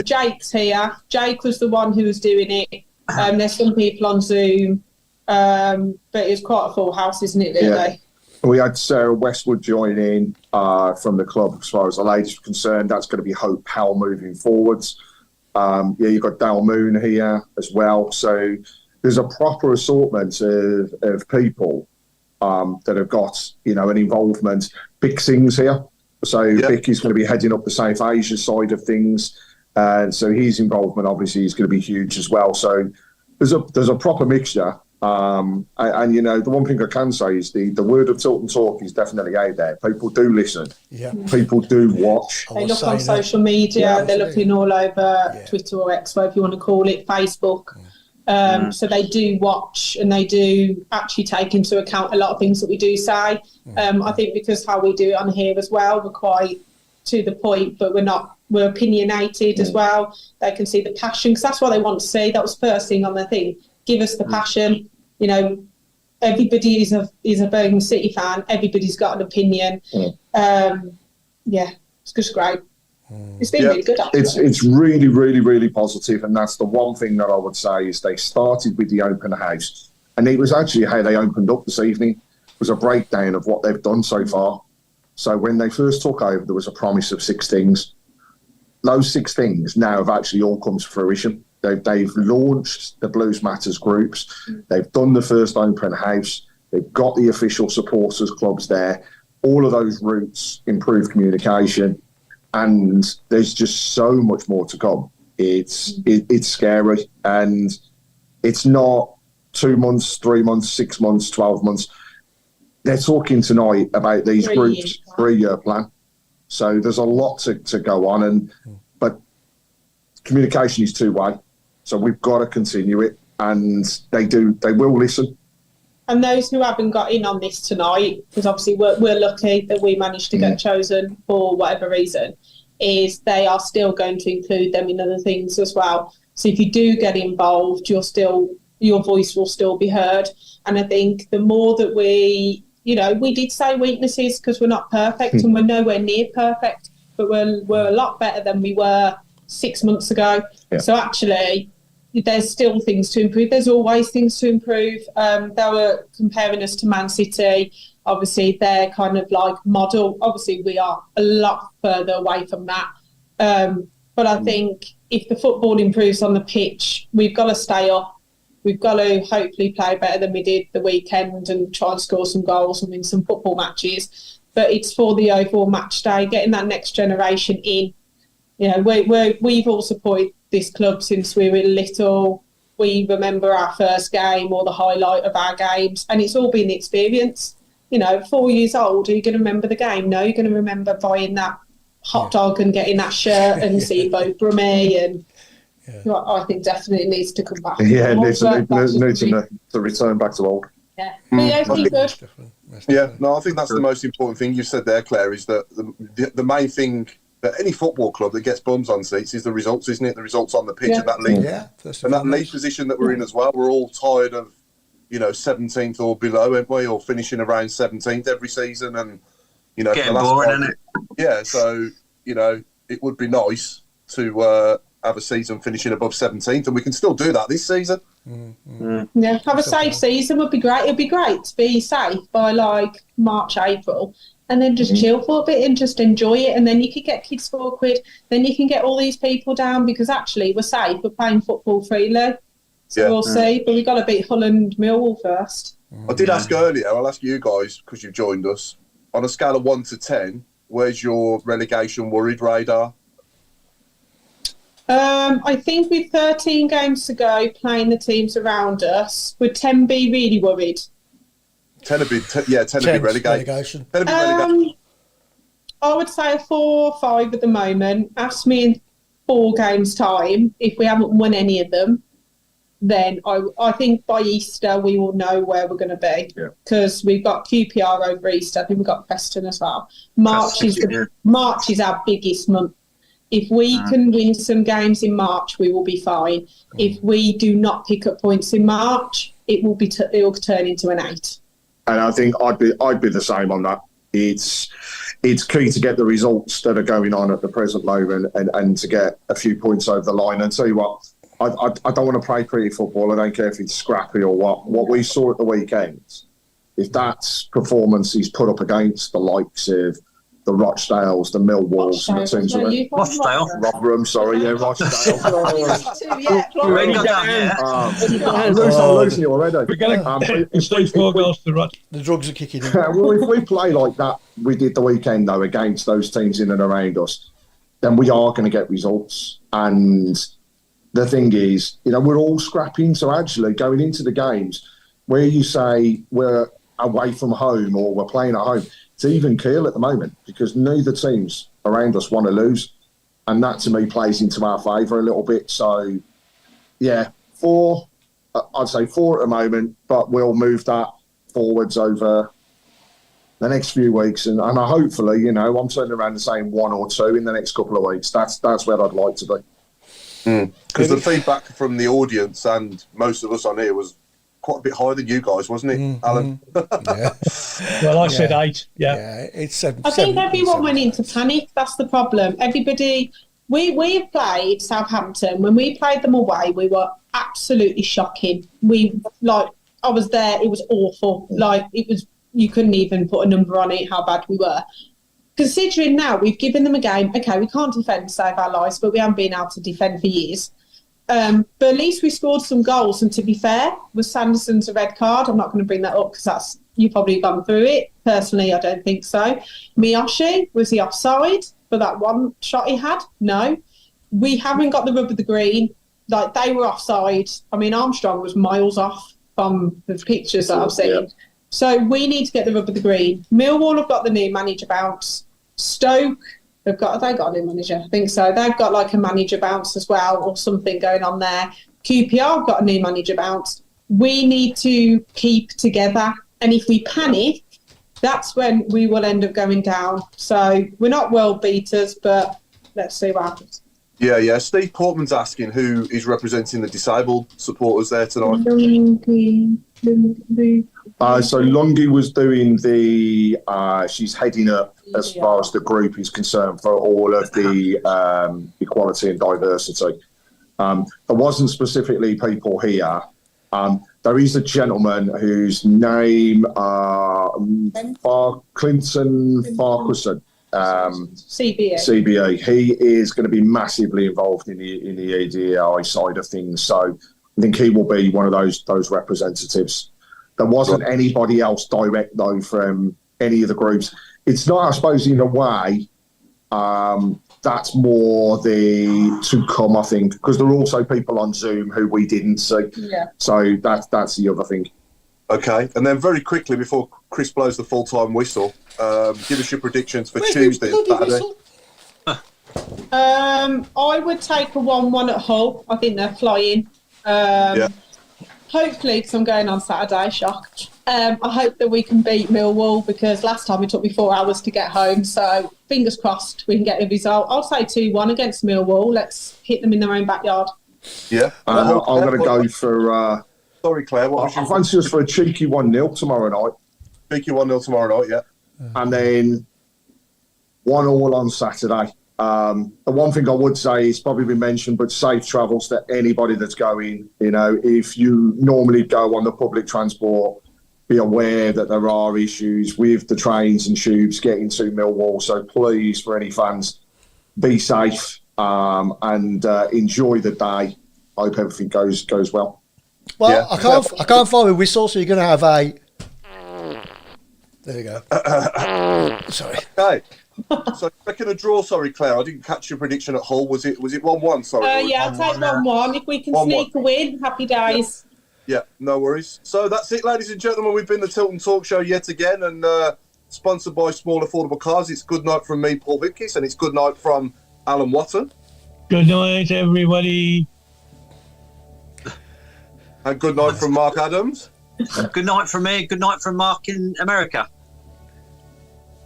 Jake's here. Jake was the one who was doing it. There's some people on Zoom, but it's quite a full house, isn't it, really? Yeah. We had Sarah Westwood join in from the club as far as the ladies are concerned. That's going to be Hope Powell moving forwards. You've got Dale Moon here as well. So there's a proper assortment of people that have got, an involvement. Big things here. So Vicky's going to be heading up the South Asia side of things. So his involvement obviously is going to be huge as well. So there's a proper mixture. And the one thing I can say is the word of Tilton Talk is definitely out there. People do listen. Yeah. People do watch. They look on social media. They're looking all over Twitter or X, whatever you want to call it, Facebook. So they do watch and they do actually take into account a lot of things that we do say. I think because how we do it on here as well, we're quite to the point, but we're opinionated as well. They can see the passion, because that's what they want to see. That was first thing on the thing. Give us the passion. Everybody is a Birmingham City fan. Everybody's got an opinion. It's just great. It's been really good, actually. It's really, really, really positive, and that's the one thing that I would say is they started with the open house, and it was actually how they opened up this evening. It was a breakdown of what they've done so far. So when they first took over, there was a promise of 6 things. Those 6 things now have actually all come to fruition. They've launched the Blues Matters groups. They've done the first open house. They've got the official supporters clubs there. All of those routes improve communication. And there's just so much more to come. It's scary. And it's not 2 months, 3 months, 6 months, 12 months. They're talking tonight about these groups' 3-year plan. So there's a lot to go on. But communication is two-way. So we've got to continue it. And they will listen. And those who haven't got in on this tonight, because obviously we're lucky that we managed to get chosen for whatever reason, is they are still going to include them in other things as well. So if you do get involved, your voice will still be heard. And I think the more that we did say weaknesses because we're not perfect and we're nowhere near perfect, but we're a lot better than we were 6 months ago. Yeah. So actually, there's still things to improve. There's always things to improve. They were comparing us to Man City. Obviously, they're kind of like model. Obviously, we are a lot further away from that. But I think if the football improves on the pitch, we've got to stay up. We've got to hopefully play better than we did the weekend and try and score some goals and win some football matches. But it's for the overall match day, getting that next generation in. We've all supported this club since we were little. We remember our first game or the highlight of our games, and it's all been the experience. 4 years old, are you going to remember the game? No, you're going to remember buying that hot dog and getting that shirt and seeing Bo Brummie, and I think definitely needs to come back. Yeah, needs to return back to old. Yeah, it's been good. Yeah, no, I think that's the most important thing you said there, Claire, is that the main thing that any football club that gets bums on seats is the results, isn't it? The results on the pitch and that league. Yeah, and that league position that we're in as well. We're all tired of, 17th or below, aren't we? Or finishing around 17th every season. And, getting boring, isn't it? Yeah, so, it would be nice to have a season finishing above 17th, and we can still do that this season. Yeah, have a safe season would be great. It'd be great to be safe by like March, April. And then just chill for a bit and just enjoy it. And then you could get kids for £1. Then you can get all these people down because actually we're safe. We're playing football freely. So we'll see. But we've got to beat Hull and Millwall first. I did ask earlier, I'll ask you guys because you've joined us. On a scale of 1 to 10, where's your relegation worried radar? I think with 13 games to go playing the teams around us, would 10 be really worried? 10 would be relegation. 10 I would say a 4 or 5 at the moment. Ask me in 4 games' time. If we haven't won any of them, then I think by Easter we will know where we're going to be because we've got QPR over Easter. I think we've got Preston as well. March is our biggest month. If we can win some games in March, we will be fine. If we do not pick up points in March, it will turn into an 8. And I think I'd be the same on that. It's key to get the results that are going on at the present moment and to get a few points over the line. And tell you what, I don't want to play pretty football. I don't care if it's scrappy or what. What we saw at the weekend, if that performance is put up against the likes of Rochdales, the Millwalls, and the teams around. Rochdale. Rotherham, sorry, yeah, Rochdale. I'm losing you already. We're going to concede 4 goals to Rochdale. The drugs are kicking in. Well, if we play like that, we did the weekend, though, against those teams in and around us, then we are going to get results. And the thing is, we're all scrapping. So actually, going into the games, where you say we're away from home or we're playing at home, it's even keel at the moment because neither teams around us want to lose. And that, to me, plays into our favour a little bit. So, yeah, 4, I'd say 4 at the moment, but we'll move that forwards over the next few weeks. And hopefully, I'm turning around and saying 1 or 2 in the next couple of weeks. That's where I'd like to be. Because the feedback from the audience and most of us on here was quite a bit higher than you guys, wasn't it, Alan? Yeah. Well, I said 8. Yeah, it's 7. I think everyone went into panic. That's the problem. Everybody, we've played Southampton. When we played them away, we were absolutely shocking. I was there. It was awful. You couldn't even put a number on it, how bad we were. Considering now we've given them a game, okay, we can't defend to save our lives, but we haven't been able to defend for years. But at least we scored some goals. And to be fair, was Sanderson's a red card? I'm not going to bring that up because you've probably gone through it. Personally, I don't think so. Miyoshi, was he offside for that one shot he had? No. We haven't got the rub of the green. They were offside. I mean, Armstrong was miles off from the pictures that I've seen. Yeah. So we need to get the rub of the green. Millwall have got the new manager bounce. Stoke, have they got a new manager? I think so. They've got a manager bounce as well or something going on there. QPR have got a new manager bounce. We need to keep together. And if we panic, that's when we will end up going down. So we're not world beaters, but let's see what happens. Yeah. Steve Portman's asking who is representing the disabled supporters there tonight. So Lungi was doing she's heading up as far as the group is concerned for all of the equality and diversity. There wasn't specifically people here. There is a gentleman whose name, Clinton Farquharson, CBA. He is going to be massively involved in the EDI side of things. So I think he will be one of those representatives. There wasn't anybody else direct, though, from any of the groups. It's not, I suppose, in a way, that's more to come, I think, because there are also people on Zoom who we didn't see. Yeah. So that's the other thing. Okay, and then very quickly, before Chris blows the full-time whistle, give us your predictions for Tuesday and Saturday. I would take a 1-1 at Hull. I think they're flying. Hopefully, because I'm going on Saturday, shocked. I hope that we can beat Millwall because last time it took me 4 hours to get home. So fingers crossed we can get the result. I'll say 2-1 against Millwall. Let's hit them in their own backyard. Yeah. I'm going to go for... sorry, Claire. I fancy us for a cheeky 1-0 tomorrow night. Cheeky 1-0 tomorrow night, yeah. And then 1-1 on Saturday. The one thing I would say is probably been mentioned, but safe travels to anybody that's going. If you normally go on the public transport, be aware that there are issues with the trains and tubes getting to Millwall. So please, for any fans, be safe and enjoy the day. Hope everything goes well. Well, yeah. I can't find a whistle, so you're going to have a. There you go. Sorry. Okay. So reckon a draw. Sorry, Claire, I didn't catch your prediction at Hull. Was it 1-1? Sorry. Yeah, I'll take 1-1. If we can sneak a win, happy days. Yeah, no worries. So that's it, ladies and gentlemen. We've been the Tilton Talk Show yet again, and sponsored by Small Affordable Cars. It's good night from me, Paul Hipkiss, and it's good night from Alan Watson. Good night, everybody. And good night from Mark Adams. Good night from me. Good night from Mark in America.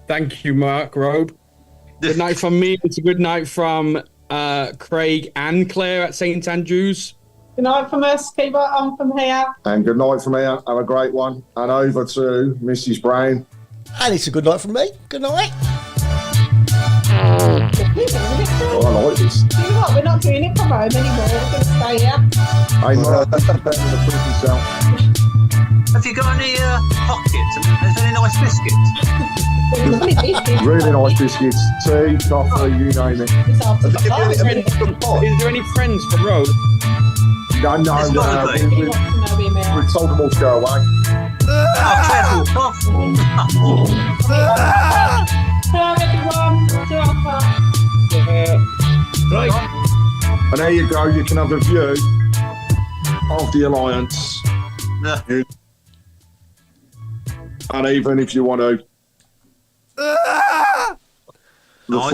Thank you, Mark Robe. Good night from me. It's a good night from Craig and Claire at St Andrews. Good night from us. Keep it on from here. And good night from here. Have a great one. And over to Mrs. Browne. And it's a good night from me. Good night. Oh, I like this. You know what? We're not doing it from home anymore. We're going to stay here. I'm better than the prison cell. Have you got any pockets? Is there any nice biscuits? Really nice biscuits, tea, coffee, you name it. Is there any friends from Road? No, we told them all to go away. Careful. Hello, everyone. Right. And there you go, you can have a view of the Alliance. Yeah. And even if you want to Nice.